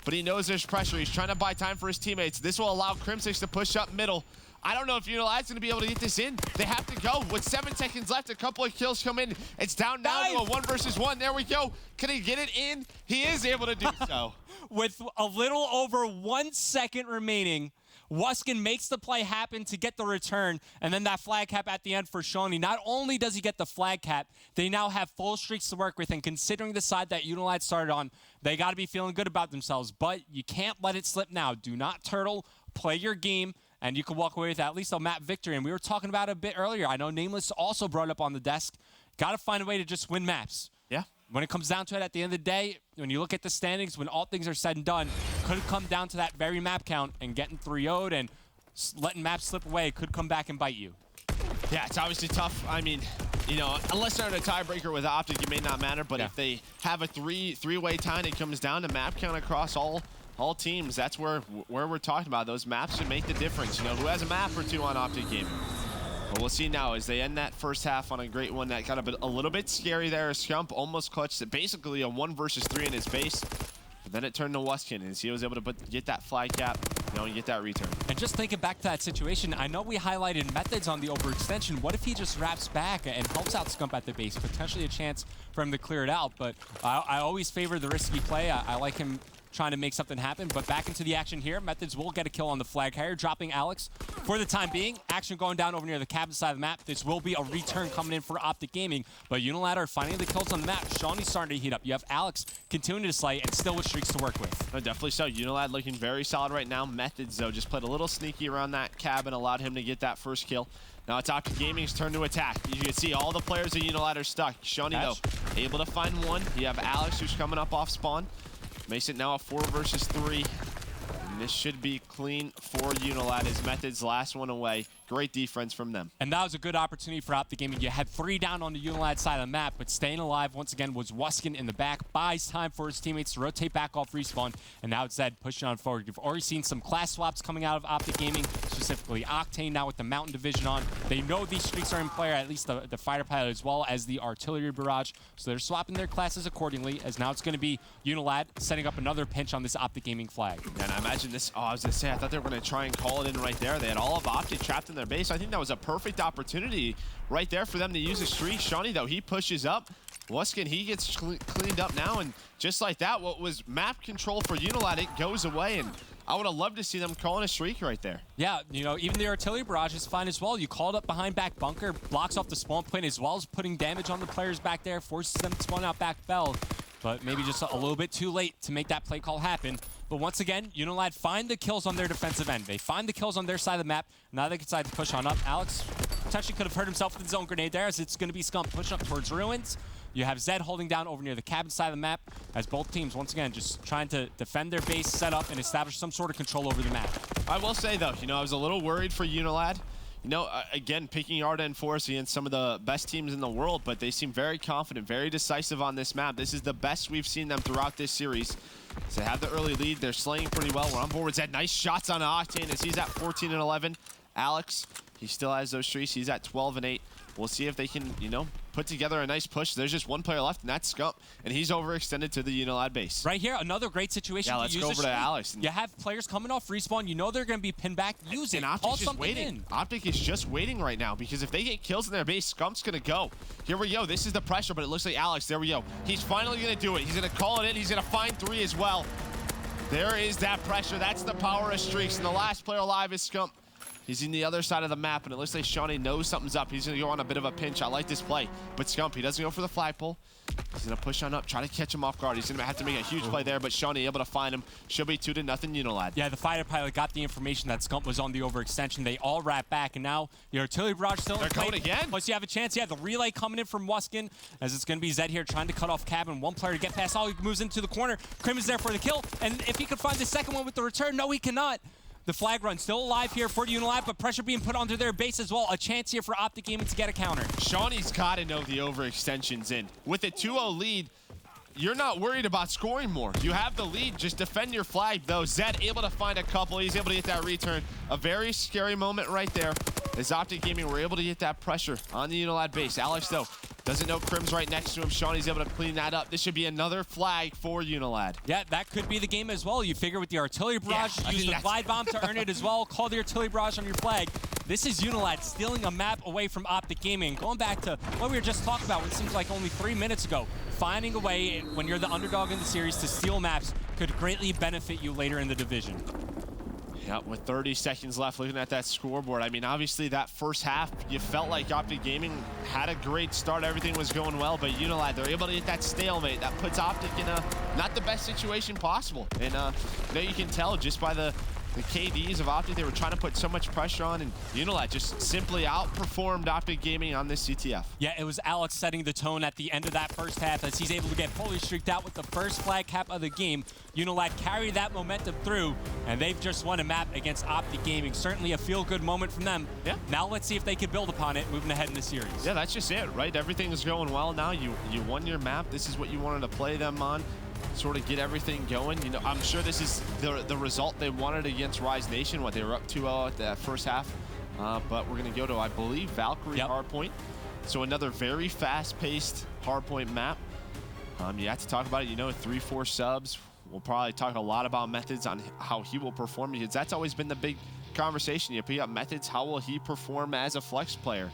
but he knows there's pressure. He's trying to buy time for his teammates. This will allow Crimsix to push up middle. I don't know if UNILAD's going to be able to get this in. They have to go. With 7 seconds left, a couple of kills come in. It's down now to a 1 versus 1. There we go. Can he get it in? He is able to do so. With a little over 1 second remaining, Wuskin makes the play happen to get the return, and then that flag cap at the end for Shawnee. Not only does he get the flag cap, they now have full streaks to work with, and considering the side that UNILAD started on, they got to be feeling good about themselves, but you can't let it slip now. Do not turtle. Play your game, and you can walk away with at least a map victory. And we were talking about it a bit earlier. I know Nameless also brought it up on the desk. Got to find a way to just win maps. Yeah. When it comes down to it, at the end of the day, when you look at the standings, when all things are said and done, could come down to that very map count, and getting 3-0'd and letting maps slip away could come back and bite you. Yeah, it's obviously tough. I mean, you know, unless they're in a tiebreaker with OpTic, it may not matter. But if they have a three-way tie and it comes down to map count across all teams, that's where we're talking about. Those maps should make the difference. You know, who has a map or two on OpTic Gaming? But we'll see now as they end that first half on a great one. That got a little bit scary there. Scump almost clutched it, basically a 1 versus 3 in his base. But then it turned to Wuskin as he was able to get that flag cap, you know, and get that return. And just thinking back to that situation, I know we highlighted Methods on the overextension. What if he just wraps back and helps out Scump at the base? Potentially a chance for him to clear it out. But I always favor the risky play. I like him trying to make something happen, but back into the action here. Methods will get a kill on the flag carrier, dropping Alex for the time being. Action going down over near the cabin side of the map. This will be a return coming in for OpTic Gaming, but UNILAD are finding the kills on the map. Shawnee's starting to heat up. You have Alex continuing to slay and still with streaks to work with. No, definitely so. UNILAD looking very solid right now. Methods, though, just played a little sneaky around that cabin, allowed him to get that first kill. Now it's OpTic Gaming's turn to attack. You can see all the players of UNILAD are stuck. Shawnee, though, able to find one. You have Alex, who's coming up off spawn. Makes it now a 4 versus 3. And this should be clean for UNILAD as Methods last one away. Great defense from them. And that was a good opportunity for OpTic Gaming. You had 3 down on the UNILAD side of the map, but staying alive once again was Wuskin in the back. Buys time for his teammates to rotate back off respawn. And now it's Zed pushing on forward. You've already seen some class swaps coming out of OpTic Gaming, specifically Octane now with the Mountain Division on. They know these streaks are in play, or at least the fighter pilot as well as the artillery barrage. So they're swapping their classes accordingly, as now it's going to be UNILAD setting up another pinch on this OpTic Gaming flag. And I imagine this, I was going to say, I thought they were going to try and call it in right there. They had all of OpTic trapped in their base. I think that was a perfect opportunity right there for them to use a streak. Shawnee, though, he pushes up. Wuskin, he gets cleaned up now, and just like that, what was map control for UNILAD, it goes away, and I would have loved to see them calling a streak right there. Yeah, you know, even the artillery barrage is fine as well. You called up behind back bunker, blocks off the spawn point, as well as putting damage on the players back there, forces them to spawn out back fell. But maybe just a little bit too late to make that play call happen. But once again, UNILAD find the kills on their defensive end. They find the kills on their side of the map. Now they can decide to push on up. Alex potentially could have hurt himself with his own grenade there, as it's going to be Scump pushing up towards ruins. You have Zed holding down over near the cabin side of the map, as both teams, once again, just trying to defend their base, set up, and establish some sort of control over the map. I will say, though, you know, I was a little worried for UNILAD. You know, again, picking Arda and Force against some of the best teams in the world, but they seem very confident, very decisive on this map. This is the best we've seen them throughout this series. So they have the early lead. They're slaying pretty well. We're on board with Zed. Nice shots on Octane as he's at 14 and 11. Alex, he still has those streaks. He's at 12 and 8. We'll see if they can, you know, put together a nice push. There's just one player left, and that's Scump, and he's overextended to the UNILAD base. Right here, another great situation. Yeah, let's go over to Alex. You have players coming off respawn. You know they're going to be pinned back. Use it. And Call OpTic's just something waiting. in. OpTic is just waiting right now, because if they get kills in their base, Scump's going to go. Here we go. This is the pressure, but it looks like Alex. There we go. He's finally going to do it. He's going to call it in. He's going to find 3 as well. There is that pressure. That's the power of streaks. And the last player alive is Scump. He's in the other side of the map, and it looks like Shawnee knows something's up. He's going to go on a bit of a pinch. I like this play. But Scump, he doesn't go for the flagpole. He's going to push on up, try to catch him off guard. He's going to have to make a huge play there, but Shawnee able to find him. Should be 2-0 UNILAD. Yeah, the fighter pilot got the information that Scump was on the overextension. They all wrap back, and now the artillery barrage still in play. They're going again. Plus, you have a chance. Yeah, the relay coming in from Muskin, as it's going to be Zed here trying to cut off Cabin. One player to get past. He moves into the corner. Krim is there for the kill, and if he could find the second one with the return, no, he cannot. The flag run still alive here for UNILAD, but pressure being put onto their base as well. A chance here for OpTic Gaming to get a counter. Shawnee's got to know the overextension's in. With a 2-0 lead, you're not worried about scoring more. You have the lead. Just defend your flag, though. Zed able to find a couple. He's able to get that return. A very scary moment right there. As OpTic Gaming were able to get that pressure on the UNILAD base. Alex, though, doesn't know Krim's right next to him. Shawnee's able to clean that up. This should be another flag for UNILAD. Yeah, that could be the game as well. You figure with the artillery barrage, use the glide bomb to earn it as well. Call the artillery barrage on your flag. This is UNILAD stealing a map away from OpTic Gaming. Going back to what we were just talking about, it seems like only 3 minutes ago. Finding a way, when you're the underdog in the series, to steal maps could greatly benefit you later in the division. Yeah, with 30 seconds left, looking at that scoreboard, I mean, obviously that first half, you felt like OpTic Gaming had a great start. Everything was going well, but UNILAD, they're able to get that stalemate. That puts OpTic in a not the best situation possible. And you know, you can tell just by the KDs of OpTic, they were trying to put so much pressure on, and UNILAD just simply outperformed OpTic Gaming on this CTF. Yeah, it was Alex setting the tone at the end of that first half as he's able to get fully streaked out with the first flag cap of the game. UNILAD carried that momentum through, and they've just won a map against OpTic Gaming. Certainly a feel-good moment from them. Yeah. Now let's see if they can build upon it moving ahead in the series. Yeah, that's just it, right? Everything is going well now. You won your map. This is what you wanted to play them on. Sort of get everything going. You know, I'm sure this is the result they wanted against Rise Nation. What, they were up 2-0 at the first half. But we're going to go to, I believe, Valkyrie Hardpoint. So another very fast-paced Hardpoint map. You have to talk about it. You know, 3-4 subs. We'll probably talk a lot about Methods on how he will perform, because that's always been the big conversation. You pick up Methods, how will he perform as a flex player?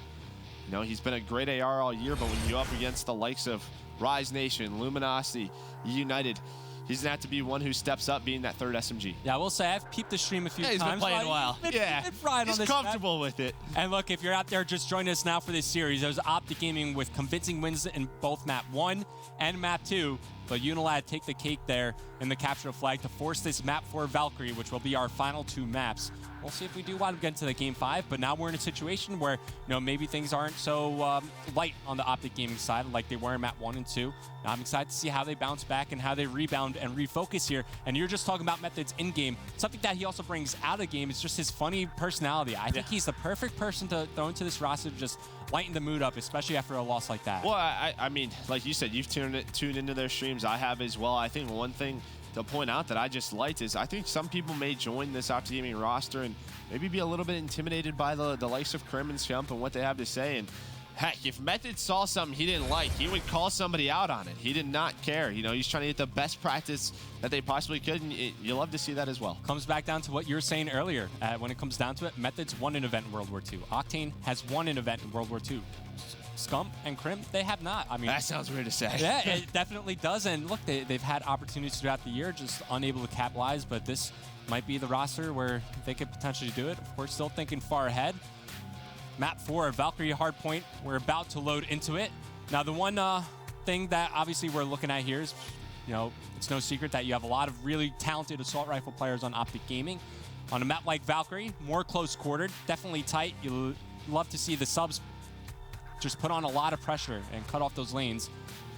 You know, he's been a great AR all year, but when you're up against the likes of Rise Nation, Luminosity, United, he's gonna have to be one who steps up, being that third SMG. Yeah, I will say I've peeped the stream a few times. He's been playing well. He's comfortable with it. And look, if you're out there just joining us now for this series, there's OpTic Gaming with convincing wins in both map 1 and map 2. But UNILAD take the cake there in the capture of flag to force this map 4 Valkyrie, which will be our final 2 maps. We'll see if we do wind up getting to the game 5, but now we're in a situation where, you know, maybe things aren't so light on the OpTic Gaming side like they were in map 1 and 2. Now I'm excited to see how they bounce back and how they rebound and refocus here. And you're just talking about Methods in game. Something that he also brings out of game is just his funny personality. I think he's the perfect person to throw into this roster to just lighten the mood up, especially after a loss like that. Well, I mean, like you said, you've tuned into their streams. I have as well. I think one thing to point out that I just liked is I think some people may join this OpTic Gaming roster and maybe be a little bit intimidated by the likes of Krim and Scump and what they have to say. And heck, if Method saw something he didn't like, he would call somebody out on it. He did not care. You know, he's trying to get the best practice that they possibly could, and you love to see that as well. Comes back down to what you were saying earlier. When it comes down to it, Method's won an event in World War II. Octane has won an event in World War II. Scump and Krim, they have not. I mean, that sounds weird to say. Yeah, it definitely does. And look, they've had opportunities throughout the year, just unable to capitalize. But this might be the roster where they could potentially do it. Of course, still thinking far ahead. Map 4, Valkyrie Hardpoint. We're about to load into it. Now, the one thing that obviously we're looking at here is, you know, it's no secret that you have a lot of really talented assault rifle players on OpTic Gaming. On a map like Valkyrie, more close-quartered, definitely tight. You love to see the subs just put on a lot of pressure and cut off those lanes.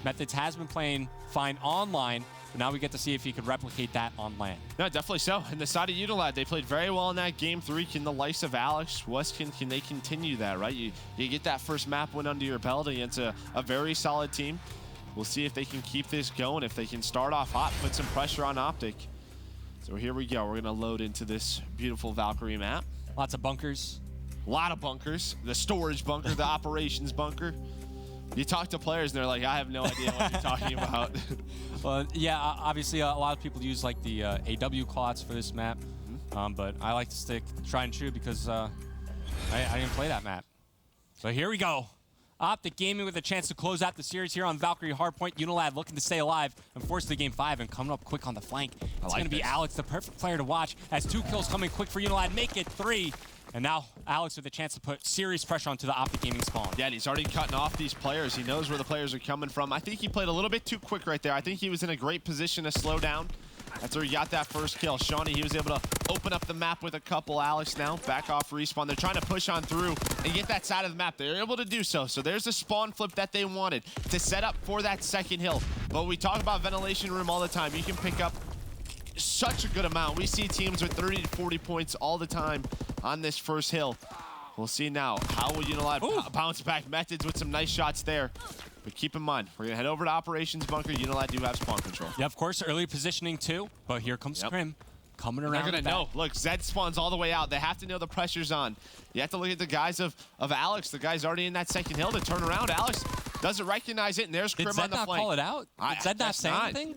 Methods has been playing fine online, but now we get to see if he could replicate that on land. No, definitely so. And the side of UNILAD, they played very well in that game 3. Can the likes of Alex, Weskin, can they continue that, right? You get that first map win under your belt against a very solid team. We'll see if they can keep this going, if they can start off hot, put some pressure on OpTic. So here we go. We're going to load into this beautiful Valkyrie map. Lots of bunkers. A lot of bunkers. The storage bunker, the operations bunker. You talk to players and they're like, I have no idea what you're talking about. Well, yeah, obviously a lot of people use like the AW callouts for this map, but I like to stick tried and true because I didn't play that map. So here we go. OpTic Gaming with a chance to close out the series here on Valkyrie Hardpoint. UNILAD looking to stay alive and force the game 5 and coming up quick on the flank. It's going to be Alex, the perfect player to watch, as 2 kills coming quick for UNILAD, make it 3. And now Alex with a chance to put serious pressure onto the OpTic Gaming spawn. Yeah, and he's already cutting off these players. He knows where the players are coming from. I think he played a little bit too quick right there. I think he was in a great position to slow down. That's where he got that first kill. Shawnee, he was able to open up the map with a couple. Alex now back off respawn. They're trying to push on through and get that side of the map. They're able to do so. So there's the spawn flip that they wanted to set up for that second hill. But we talk about ventilation room all the time. You can pick up such a good amount. We see teams with 30 to 40 points all the time on this first hill. We'll see now. How will UNILAD bounce back? Methods with some nice shots there. But keep in mind, we're going to head over to Operations Bunker. UNILAD do have spawn control. Yeah, of course, early positioning too. But here comes Crim coming around. They're going to know. Look, Zed spawns all the way out. They have to know the pressure's on. You have to look at the guys of Alex. The guy's already in that second hill to turn around. Alex doesn't recognize it, and there's Crim on the flank. Did Zed not call it out? Did Zed not say anything?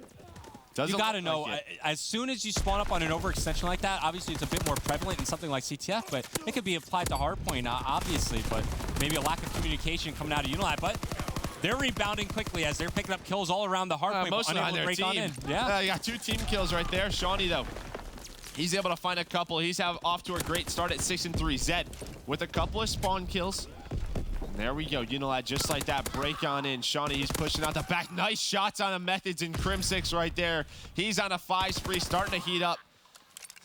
You gotta know, as soon as you spawn up on an overextension like that, obviously it's a bit more prevalent in something like CTF, but it could be applied to hardpoint, obviously, but maybe a lack of communication coming out of UNILAD, but they're rebounding quickly as they're picking up kills all around the hardpoint, but unable to break on in. Yeah, you got 2 team kills right there. Shawnee, though, he's able to find a couple. He's off to a great start at 6 and 3. Zed with a couple of spawn kills. There we go, UNILAD just like that, break on in. Shawnee, he's pushing out the back. Nice shots on the Methods and Crim6 right there. He's on a 5 spree, starting to heat up.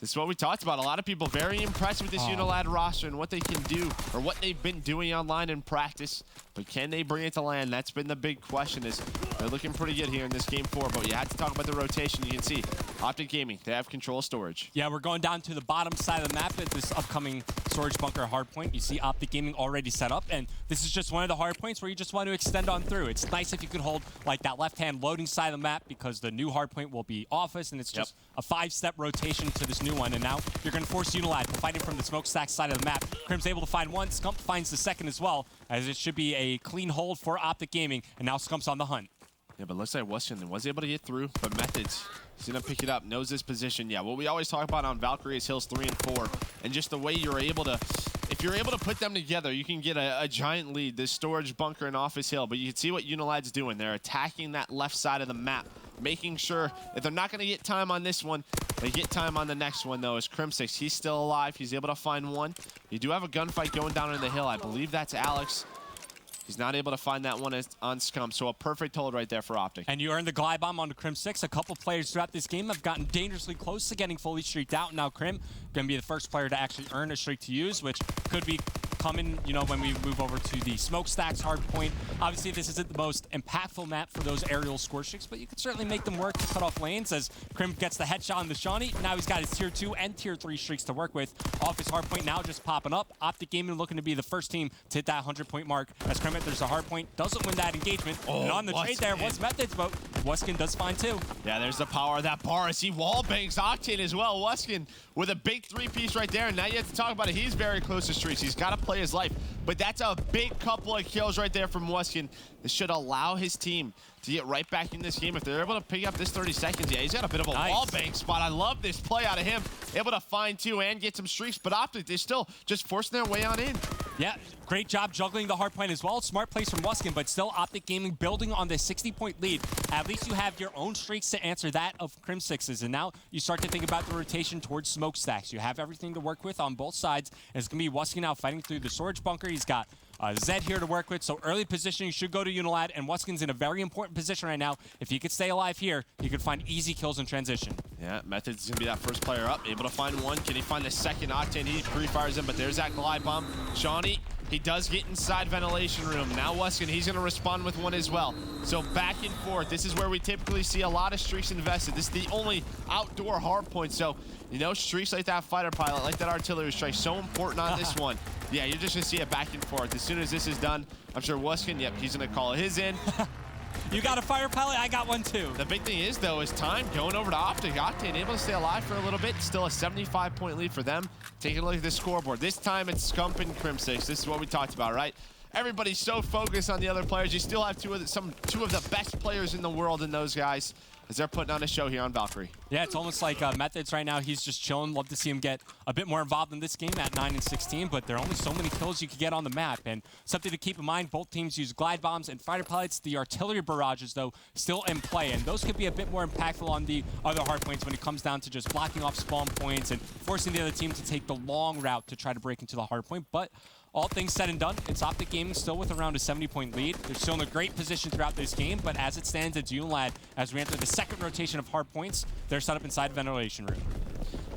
This is what we talked about. A lot of people very impressed with this UNILAD roster and what they can do, or what they've been doing online in practice. But can they bring it to land? That's been the big question. Is they're looking pretty good here in this game 4, but you had to talk about the rotation. You can see OpTic Gaming, they have control of storage. Yeah, we're going down to the bottom side of the map at this upcoming storage bunker hardpoint. You see OpTic Gaming already set up, and this is just one of the hardpoints where you just want to extend on through. It's nice if you could hold like that left-hand loading side of the map, because the new hardpoint will be office, and it's just a 5-step rotation to this new one. And now you're going to force UNILAD to fight it from the smokestack side of the map. Crim's able to find one. Scump finds the second as well, as it should be a clean hold for OpTic Gaming, and now Scump's on the hunt. Yeah, but looks like Washington was able to get through, but Methods, he's going to pick it up, knows his position. Yeah, what we always talk about on Valkyrie is hills 3 and 4, and just the way you're able to, if you're able to put them together, you can get a giant lead, this storage bunker and office hill. But you can see what UNILAD's doing. They're attacking that left side of the map, making sure if they're not going to get time on this one, they get time on the next one, though, is Crim6. He's still alive. He's able to find one. You do have a gunfight going down in the hill. I believe that's Alex. He's not able to find that one on Scump, so a perfect hold right there for OpTic. And you earned the glide bomb onto Crim6. A couple players throughout this game have gotten dangerously close to getting fully streaked out. Now Crim going to be the first player to actually earn a streak to use, which could be coming, you know, when we move over to the smokestacks hard point. Obviously, this isn't the most impactful map for those aerial score streaks, but you can certainly make them work to cut off lanes as Crim gets the headshot on the Shawnee. Now he's got his tier 2 and tier 3 streaks to work with. Off his hard point now just popping up. OpTic Gaming looking to be the first team to hit that 100-point mark. As Crim enters the hard point, doesn't win that engagement. And on the trade there was Methods, but Wuskin does find 2. Yeah, there's the power of that bar as he wall bangs Octane as well. Wuskin with a big 3-piece right there. And now you have to talk about it. He's very close to streaks. He's got to play his life. But that's a big couple of kills right there from Wuskin. This should allow his team to get right back in this game. If they're able to pick up this 30 seconds, yeah, he's got a bit of a wall bang spot. I love this play out of him. Able to find 2 and get some streaks, but OpTic, they're still just forcing their way on in. Yeah, great job juggling the hard point as well. Smart plays from Wuskin, but still OpTic Gaming building on this 60-point lead. At least you have your own streaks to answer that of Crim6's, and now you start to think about the rotation towards smokestacks. You have everything to work with on both sides. It's going to be Wuskin now fighting through the storage bunker. He's got Zed here to work with, so early positioning should go to UNILAD, and Wuskin's in a very important position right now. If he could stay alive here, he could find easy kills in transition. Yeah, Methods is going to be that first player up, able to find one. Can he find the second Octane? He pre-fires him, but there's that glide bomb. Shawnee, he does get inside ventilation room. Now Wuskin, he's going to respond with one as well. So back and forth. This is where we typically see a lot of streaks invested. This is the only outdoor hard point. So, you know, streaks like that fighter pilot, like that artillery strike, so important on this one. Yeah, you're just going to see it back and forth. As soon as this is done, I'm sure Wuskin, yep, he's going to call his in. You got a fire pilot, I got one too. The big thing is, though, is time going over to OpTic. Octane able to stay alive for a little bit. Still a 75-point lead for them. Taking a look at the scoreboard. This time it's Scump and Crim6. This is what we talked about, right? everybody's so focused on the other players. You still have two of the best players in the world in those guys, as they're putting on a show here on Valkyrie. Yeah, it's almost like Methods right now. He's just chilling. Love to see him get a bit more involved in this game at 9-16, but there are only so many kills you can get on the map. And something to keep in mind, both teams use glide bombs and fighter pilots. The artillery barrages, though, still in play, and those could be a bit more impactful on the other hard points when it comes down to just blocking off spawn points and forcing the other team to take the long route to try to break into the hard point. But all things said and done, it's OpTic Gaming still with around a 70-point lead. They're still in a great position throughout this game, but as it stands, it's UNILAD. As we enter the second rotation of hard points, they're set up inside ventilation room.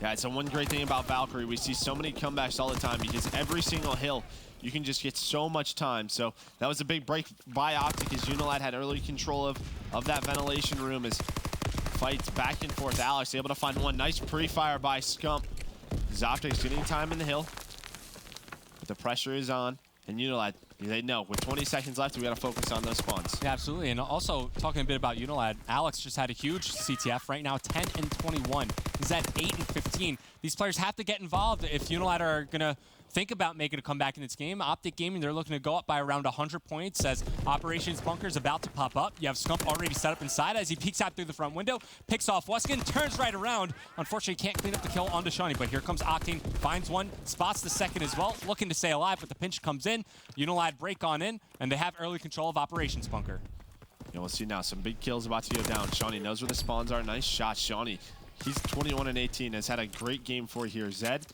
Yeah, it's the one great thing about Valkyrie. We see so many comebacks all the time because every single hill, you can just get so much time. So that was a big break by OpTic as UNILAD had early control of that ventilation room as fights back and forth. Alex able to find one. Nice pre-fire by Scump. OpTic's getting time in the hill. But the pressure is on, and UNILAD, they know with 20 seconds left, we got to focus on those spawns. Yeah, absolutely. And also, talking a bit about UNILAD, Alex just had a huge CTF right now, 10-21. He's at 8-15. These players have to get involved if UNILAD are going to think about making a comeback in this game. OpTic Gaming, they're looking to go up by around 100 points as Operations Bunker is about to pop up. You have Scump already set up inside as he peeks out through the front window, picks off Weskin, turns right around. Unfortunately, can't clean up the kill onto Shawnee, but here comes Octane, finds one, spots the second as well, looking to stay alive, but the pinch comes in. UNILAD break on in, and they have early control of Operations Bunker. Yeah, we'll see now. Some big kills about to go down. Shawnee knows where the spawns are. Nice shot, Shawnee. He's 21-18, has had a great game for here. Zed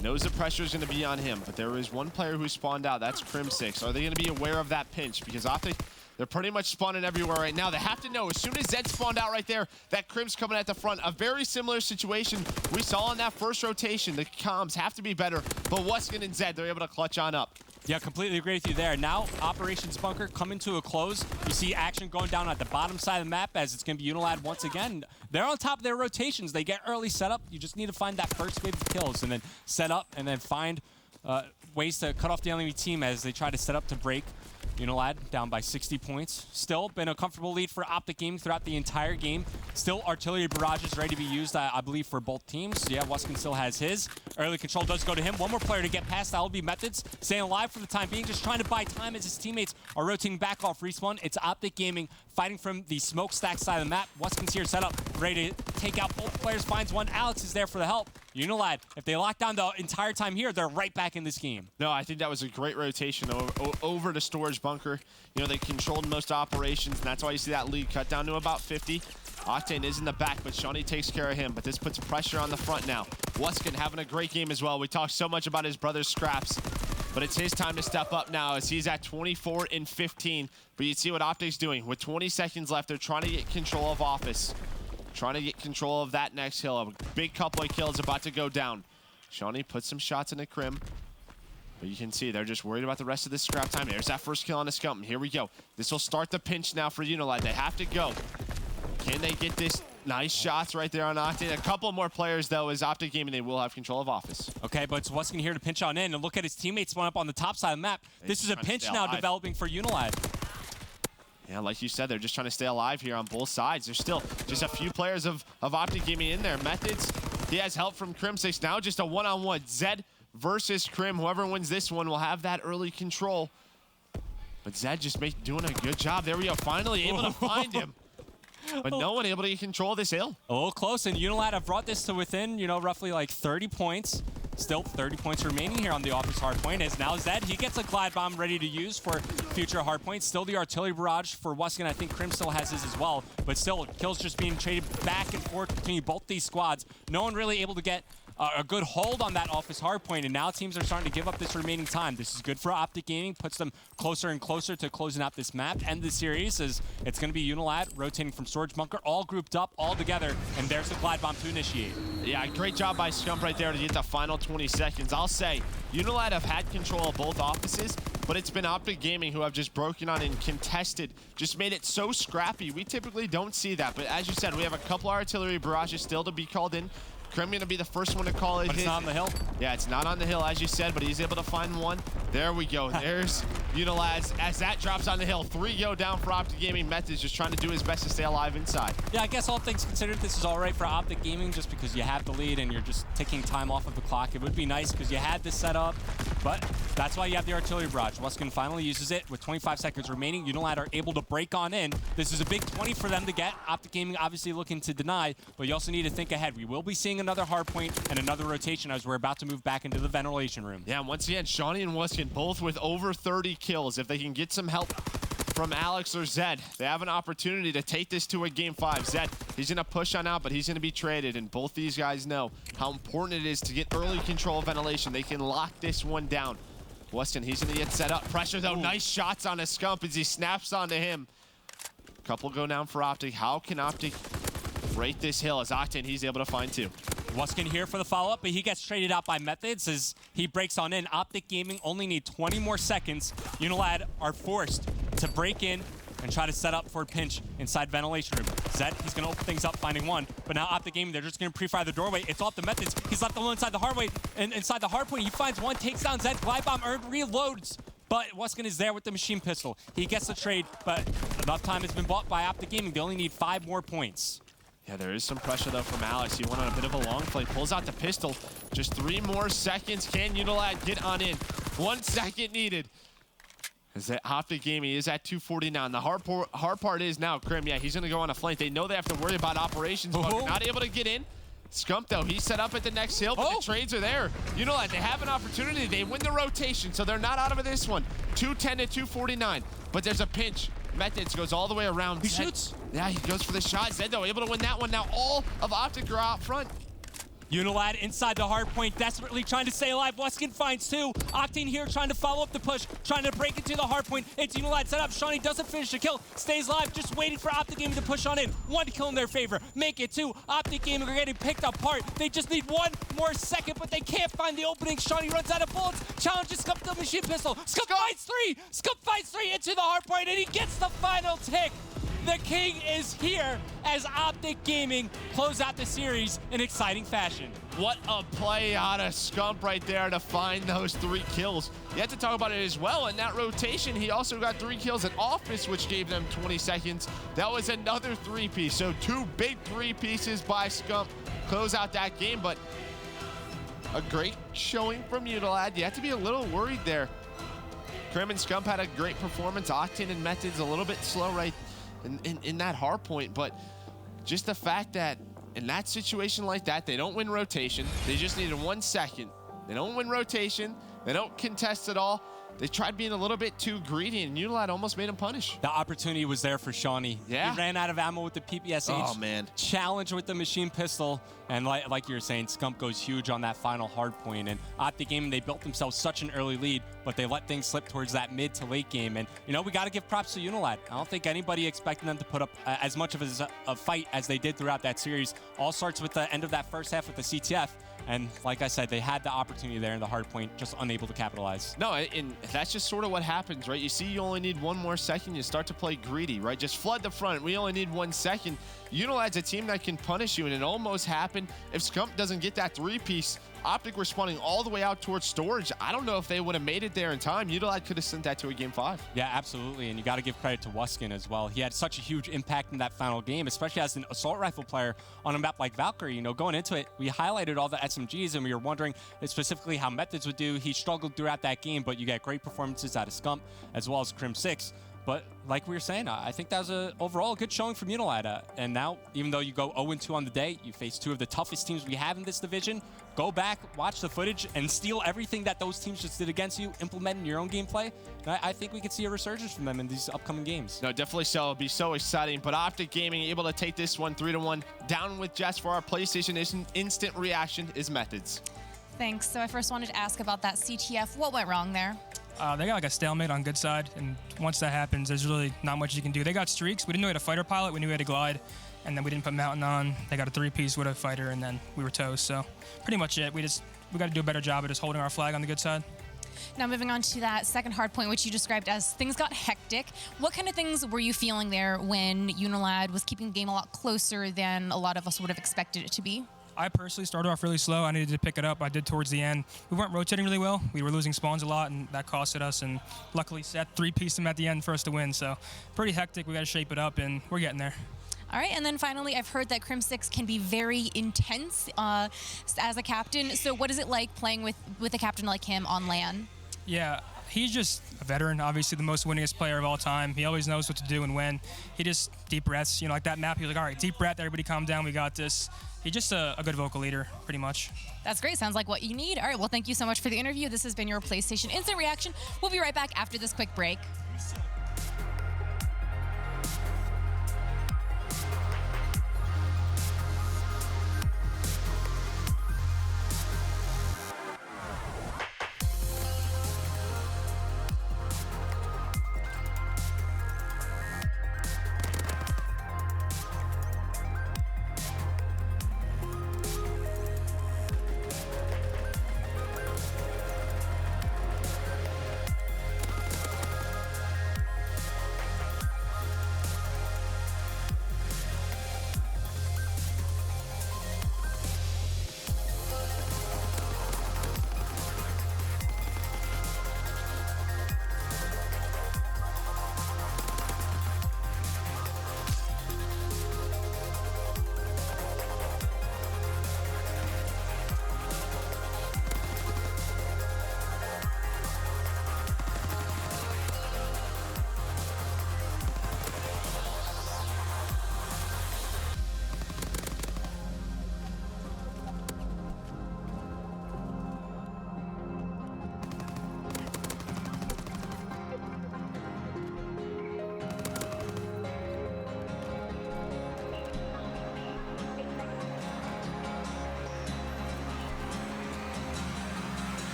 knows the pressure is going to be on him, but there is one player who spawned out. That's Crim6. Are they going to be aware of that pinch? Because OpTic, they're pretty much spawning everywhere right now. They have to know, as soon as Zed spawned out right there, that Crim's coming at the front. A very similar situation we saw in that first rotation. The comms have to be better, but Weskin and Zed, they're able to clutch on up. Yeah, completely agree with you there. Now, Operations Bunker coming to a close. You see action going down at the bottom side of the map as it's going to be UNILAD once again. They're on top of their rotations. They get early setup. You just need to find that first wave of kills and then set up and then find ways to cut off the enemy team as they try to set up to break. UNILAD down by 60 points. Still been a comfortable lead for OpTic Gaming throughout the entire game. Still artillery barrages ready to be used, I believe, for both teams. Yeah, Weskin still has his. Early control does go to him. One more player to get past. That'll be Methods. Staying alive for the time being, just trying to buy time as his teammates are rotating back off respawn. It's OpTic Gaming fighting from the smokestack side of the map. Weskin's here set up, ready to take out both players. Finds one. Alex is there for the help. UNILAD, if they lock down the entire time here, they're right back in this game. No, I think that was a great rotation over to Storage Bunker. You know, they controlled most operations, and that's why you see that lead cut down to about 50. Octane is in the back, but Shawnee takes care of him. But this puts pressure on the front now. Weskin having a great game as well. We talked so much about his brother's scraps, but it's his time to step up now as he's at 24-15. But you see what OpTic's doing. With 20 seconds left, they're trying to get control of Office. Trying to get control of that next hill. A big couple of kills about to go down. Shawnee puts some shots into Crim. But you can see they're just worried about the rest of this scrap time. There's that first kill on the Scump. Here we go. This will start the pinch now for UNILAD. They have to go. Can they get this? Nice shots right there on Octane. A couple more players, though, as OpTic Gaming, they will have control of Office. Okay, but it's Weskin here to pinch on in. And look at his teammates spawn up on the top side of the map. This is a pinch now developing for UNILAD. Yeah, like you said, they're just trying to stay alive here on both sides. There's still just a few players of OpTic Gaming in there. Methods, he has help from Crim6. Now just a one-on-one. Zed versus Crim. Whoever wins this one will have that early control. But Zed just doing a good job. There we go. Finally able to find him. But no one able to get control of this hill. A little close, and UNILAD have brought this to within, you know, roughly like 30 points. Still 30 points remaining here on the Office hardpoint. As now Zed, he gets a glide bomb ready to use for future hardpoints. Still the artillery barrage for Weskin. I think Crim still has his as well. But still, kills just being traded back and forth between both these squads. No one really able to get a good hold on that Office hardpoint, and now teams are starting to give up this remaining time. This is good for OpTic Gaming, puts them closer and closer to closing out this map and the series, as it's going to be UNILAD rotating from Storage Bunker, all grouped up, all together, and there's the glide bomb to initiate. Yeah, great job by Scump right there to get the final 20 seconds. I'll say, UNILAD have had control of both offices, but it's been OpTic Gaming who have just broken on and contested, just made it so scrappy. We typically don't see that, but as you said, we have a couple artillery barrages still to be called in. Krim gonna be the first one to call it. But it's not on the hill. Yeah, it's not on the hill, as you said, but he's able to find one. There we go. There's UNILAD as that drops on the hill. 3 go down for OpTic Gaming. Methods just trying to do his best to stay alive inside. Yeah, I guess all things considered, this is all right for OpTic Gaming just because you have the lead and you're just taking time off of the clock. It would be nice because you had this set up, but that's why you have the artillery barrage. Wuskin finally uses it with 25 seconds remaining. UNILAD are able to break on in. This is a big 20 for them to get. OpTic Gaming obviously looking to deny, but you also need to think ahead. We will be seeing another hard point and another rotation as we're about to move back into the ventilation room. Yeah, and once again, Shawnee and Wuskin both with over 30 kills. If they can get some help from Alex or Zed, they have an opportunity to take this to a game 5. Zed, he's gonna push on out, but he's gonna be traded, and both these guys know how important it is to get early control of ventilation. They can lock this one down. Wuskin, he's gonna get set up. Pressure though, nice shots on a Scump as he snaps onto him. Couple go down for OpTic. How can OpTic break this hill? As Octane, he's able to find 2. Wuskin here for the follow-up, but he gets traded out by Methods as he breaks on in. OpTic Gaming only need 20 more seconds. UNILAD are forced to break in and try to set up for a pinch inside ventilation room. Zed, he's gonna open things up, finding one, but now OpTic Gaming, they're just gonna pre-fire the doorway. It's off the Methods. He's left alone inside the hardway, and inside the hard point, he finds one, takes down Zed, glide bomb earned, reloads. But Wuskin is there with the machine pistol. He gets the trade, but enough time has been bought by OpTic Gaming. They only need 5 more points. Yeah, there is some pressure, though, from Alex. He went on a bit of a long play, pulls out the pistol. Just 3 more seconds. Can UNILAD get on in? 1 second needed. As that OpTic Gaming is at 249. The hard part is now, Krim, yeah, he's going to go on a flank. They know they have to worry about operations, but they're not able to get in. Scump, though, he's set up at the next hill, but the trades are there. UNILAD, they have an opportunity. They win the rotation, so they're not out of this one. 210 to 249, but there's a pinch. Methods goes all the way around. He shoots. Yeah, he goes for the shot. Zed, though, able to win that one. Now all of OpTic are out front. UNILAD inside the hard point, desperately trying to stay alive. Wuskin finds 2. Octane here trying to follow up the push, trying to break into the hard point. It's UNILAD set up. Shawnee doesn't finish the kill, stays alive, just waiting for OpTic Gaming to push on in. 1 kill in their favor, make it 2. OpTic Gaming are getting picked apart. They just need 1 more second, but they can't find the opening. Shawnee runs out of bullets, challenges Scump to the machine pistol. Scump finds 3! Scump finds 3 into the hard point, and he gets the final tick. The king is here as OpTic Gaming close out the series in exciting fashion. What a play out of Scump right there to find those 3 kills. You have to talk about it as well. In that rotation, he also got 3 kills at Office, which gave them 20 seconds. That was another 3-piece. So 2 big 3-pieces by Scump close out that game, but a great showing from UNILAD. You have to be a little worried there. Krim and Scump had a great performance. Octane and Methods a little bit slow right in that hard point, but just the fact that in that situation like that, they don't win rotation. They just needed 1 second. They don't win rotation. They don't contest at all. They tried being a little bit too greedy, and UNILAD almost made him punish. The opportunity was there for Shawnee. Yeah. He ran out of ammo with the PPSH. Oh, man. Challenge with the machine pistol. And like you were saying, Scump goes huge on that final hard point. And OpTic Gaming, they built themselves such an early lead, but they let things slip towards that mid to late game. And, you know, we got to give props to UNILAD. I don't think anybody expected them to put up as much of a fight as they did throughout that series. All starts with the end of that first half with the CTF. And like I said, they had the opportunity there in the hard point, just unable to capitalize. No, and that's just sort of what happens, right? You see you only need 1 more second, you start to play greedy, right? Just flood the front. We only need 1 second. UNILAD's a team that can punish you, and it almost happened. If Scump doesn't get that 3-piece, OpTic were spawning all the way out towards storage. I don't know if they would have made it there in time. UNILAD could have sent that to a game 5. Yeah, absolutely, and you got to give credit to Wuskin as well. He had such a huge impact in that final game, especially as an assault rifle player on a map like Valkyrie. You know, going into it, we highlighted all the SMGs, and we were wondering specifically how Methods would do. He struggled throughout that game, but you get great performances out of Scump as well as Crim 6. But like we were saying, I think that was overall a good showing from UNILAD. And now, even though you go 0-2 on the day, you face 2 of the toughest teams we have in this division. Go back, watch the footage, and steal everything that those teams just did against you, implement in your own gameplay. And I think we could see a resurgence from them in these upcoming games. No, definitely so. It'll be so exciting. But OpTic Gaming able to take this one 3-1 down with just for our PlayStation instant reaction is Methods. Thanks. So I first wanted to ask about that CTF. What went wrong there? They got like a stalemate on good side, and once that happens, there's really not much you can do. They got streaks. We didn't know we had a fighter pilot. We knew we had a glide, and then we didn't put Mountain on. They got a 3-piece with a fighter, and then we were toast. So pretty much it. We got to do a better job of just holding our flag on the good side. Now moving on to that second hard point, which you described as things got hectic. What kind of things were you feeling there when UNILAD was keeping the game a lot closer than a lot of us would have expected it to be? I personally started off really slow. I needed to pick it up. I did towards the end. We weren't rotating really well. We were losing spawns a lot, and that costed us. And luckily, Seth 3-pieced them at the end for us to win. So pretty hectic. We got to shape it up, and we're getting there. All right, and then finally, I've heard that Crim6 can be very intense as a captain. So what is it like playing with a captain like him on LAN? Yeah, he's just a veteran, obviously the most winningest player of all time. He always knows what to do and when. He just deep breaths, you know, like that map, he was like, all right, deep breath, everybody calm down, we got this. He's just a good vocal leader, pretty much. That's great, sounds like what you need. All right, well, thank you so much for the interview. This has been your PlayStation Instant Reaction. We'll be right back after this quick break.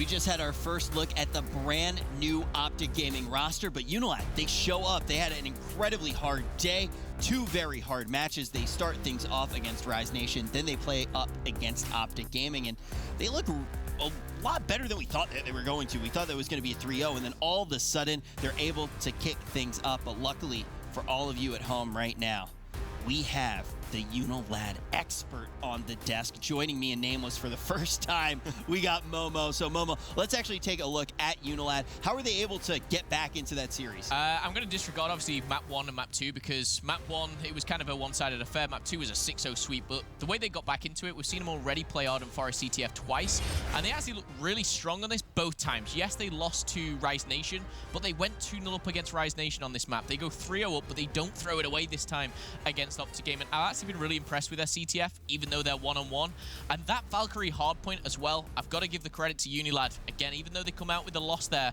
We just had our first look at the brand new OpTic Gaming roster, but UNILAD, they show up. They had an incredibly hard day, 2 very hard matches. They start things off against Rise Nation, then they play up against OpTic Gaming, and they look a lot better than we thought that they were going to. We thought that was going to be a 3-0, and then all of a sudden, they're able to kick things up. But luckily for all of you at home right now, we have the UNILAD expert on the desk. Joining me in Nameless for the first time, we got Momo. So Momo, let's actually take a look at UNILAD. How are they able to get back into that series? I'm going to disregard, obviously, Map 1 and Map 2, because Map 1, it was kind of a one-sided affair. Map 2 was a 6-0 sweep, but the way they got back into it, we've seen them already play Ardent Forest CTF twice, and they actually look really strong on this both times. Yes, they lost to Rise Nation, but they went 2-0 up against Rise Nation on this map. They go 3-0 up, but they don't throw it away this time against OpTic Gaming. I've actually been really impressed with their CTF, even though they're one-on-one. And that Valkyrie hardpoint as well, I've got to give the credit to UNILAD. Again, even though they come out with a loss there,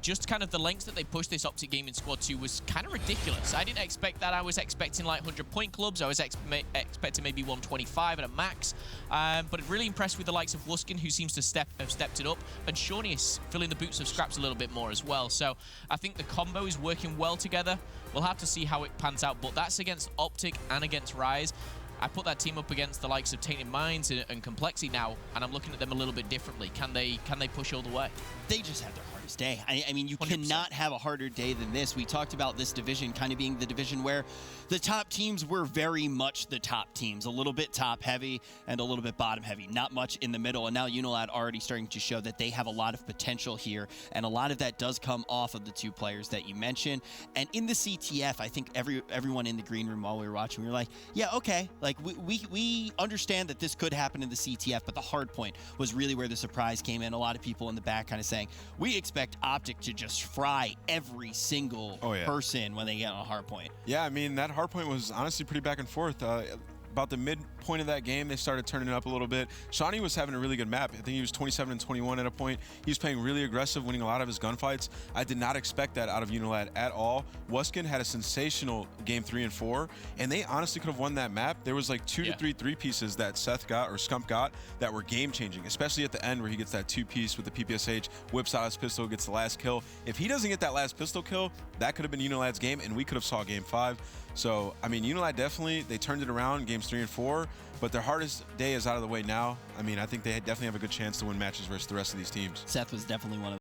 just kind of the lengths that they pushed this OpTic Gaming squad to was kind of ridiculous. I didn't expect that. I was expecting like 100-point clubs. I was expecting maybe 125 at a max. But really impressed with the likes of Wuskin, who seems to have stepped it up, and Shawnee is filling the boots of Scraps a little bit more as well. So I think the combo is working well together. We'll have to see how it pans out, but that's against OpTic and against Rise. I put that team up against the likes of Tainted Minds and Complexity now, and I'm looking at them a little bit differently. Can they push all the way? They just had their hardest day. I mean, you 100%. cannot have a harder day than this. We talked about this division kind of being the division where the top teams were very much the top teams, a little bit top heavy and a little bit bottom heavy, not much in the middle. And now UNILAD already starting to show that they have a lot of potential here, and a lot of that does come off of the 2 players that you mentioned. And in the CTF, I think everyone in the green room while we were watching, we were like, yeah, okay, like we understand that this could happen in the CTF, but the hard point was really where the surprise came in. A lot of people in the back kind of saying, we expect OpTic to just fry every single person when they get on a hard point. Yeah, I mean, that hard point was honestly pretty back and forth. About the midpoint of that game, they started turning it up a little bit. Shawnee was having a really good map. I think he was 27 and 21 at a point. He was playing really aggressive, winning a lot of his gunfights. I did not expect that out of UNILAD at all. Wuskin had a sensational game 3 and 4, and they honestly could have won that map. There was like 2 to 3 3-pieces that Seth got, or Scump got, that were game-changing, especially at the end where he gets that 2-piece with the PPSH, whips out his pistol, gets the last kill. If he doesn't get that last pistol kill, that could have been UNILAD's game, and we could have saw game 5. So, I mean, UNILAD definitely, they turned it around games 3 and 4, but their hardest day is out of the way now. I mean, I think they definitely have a good chance to win matches versus the rest of these teams. Seth was definitely one of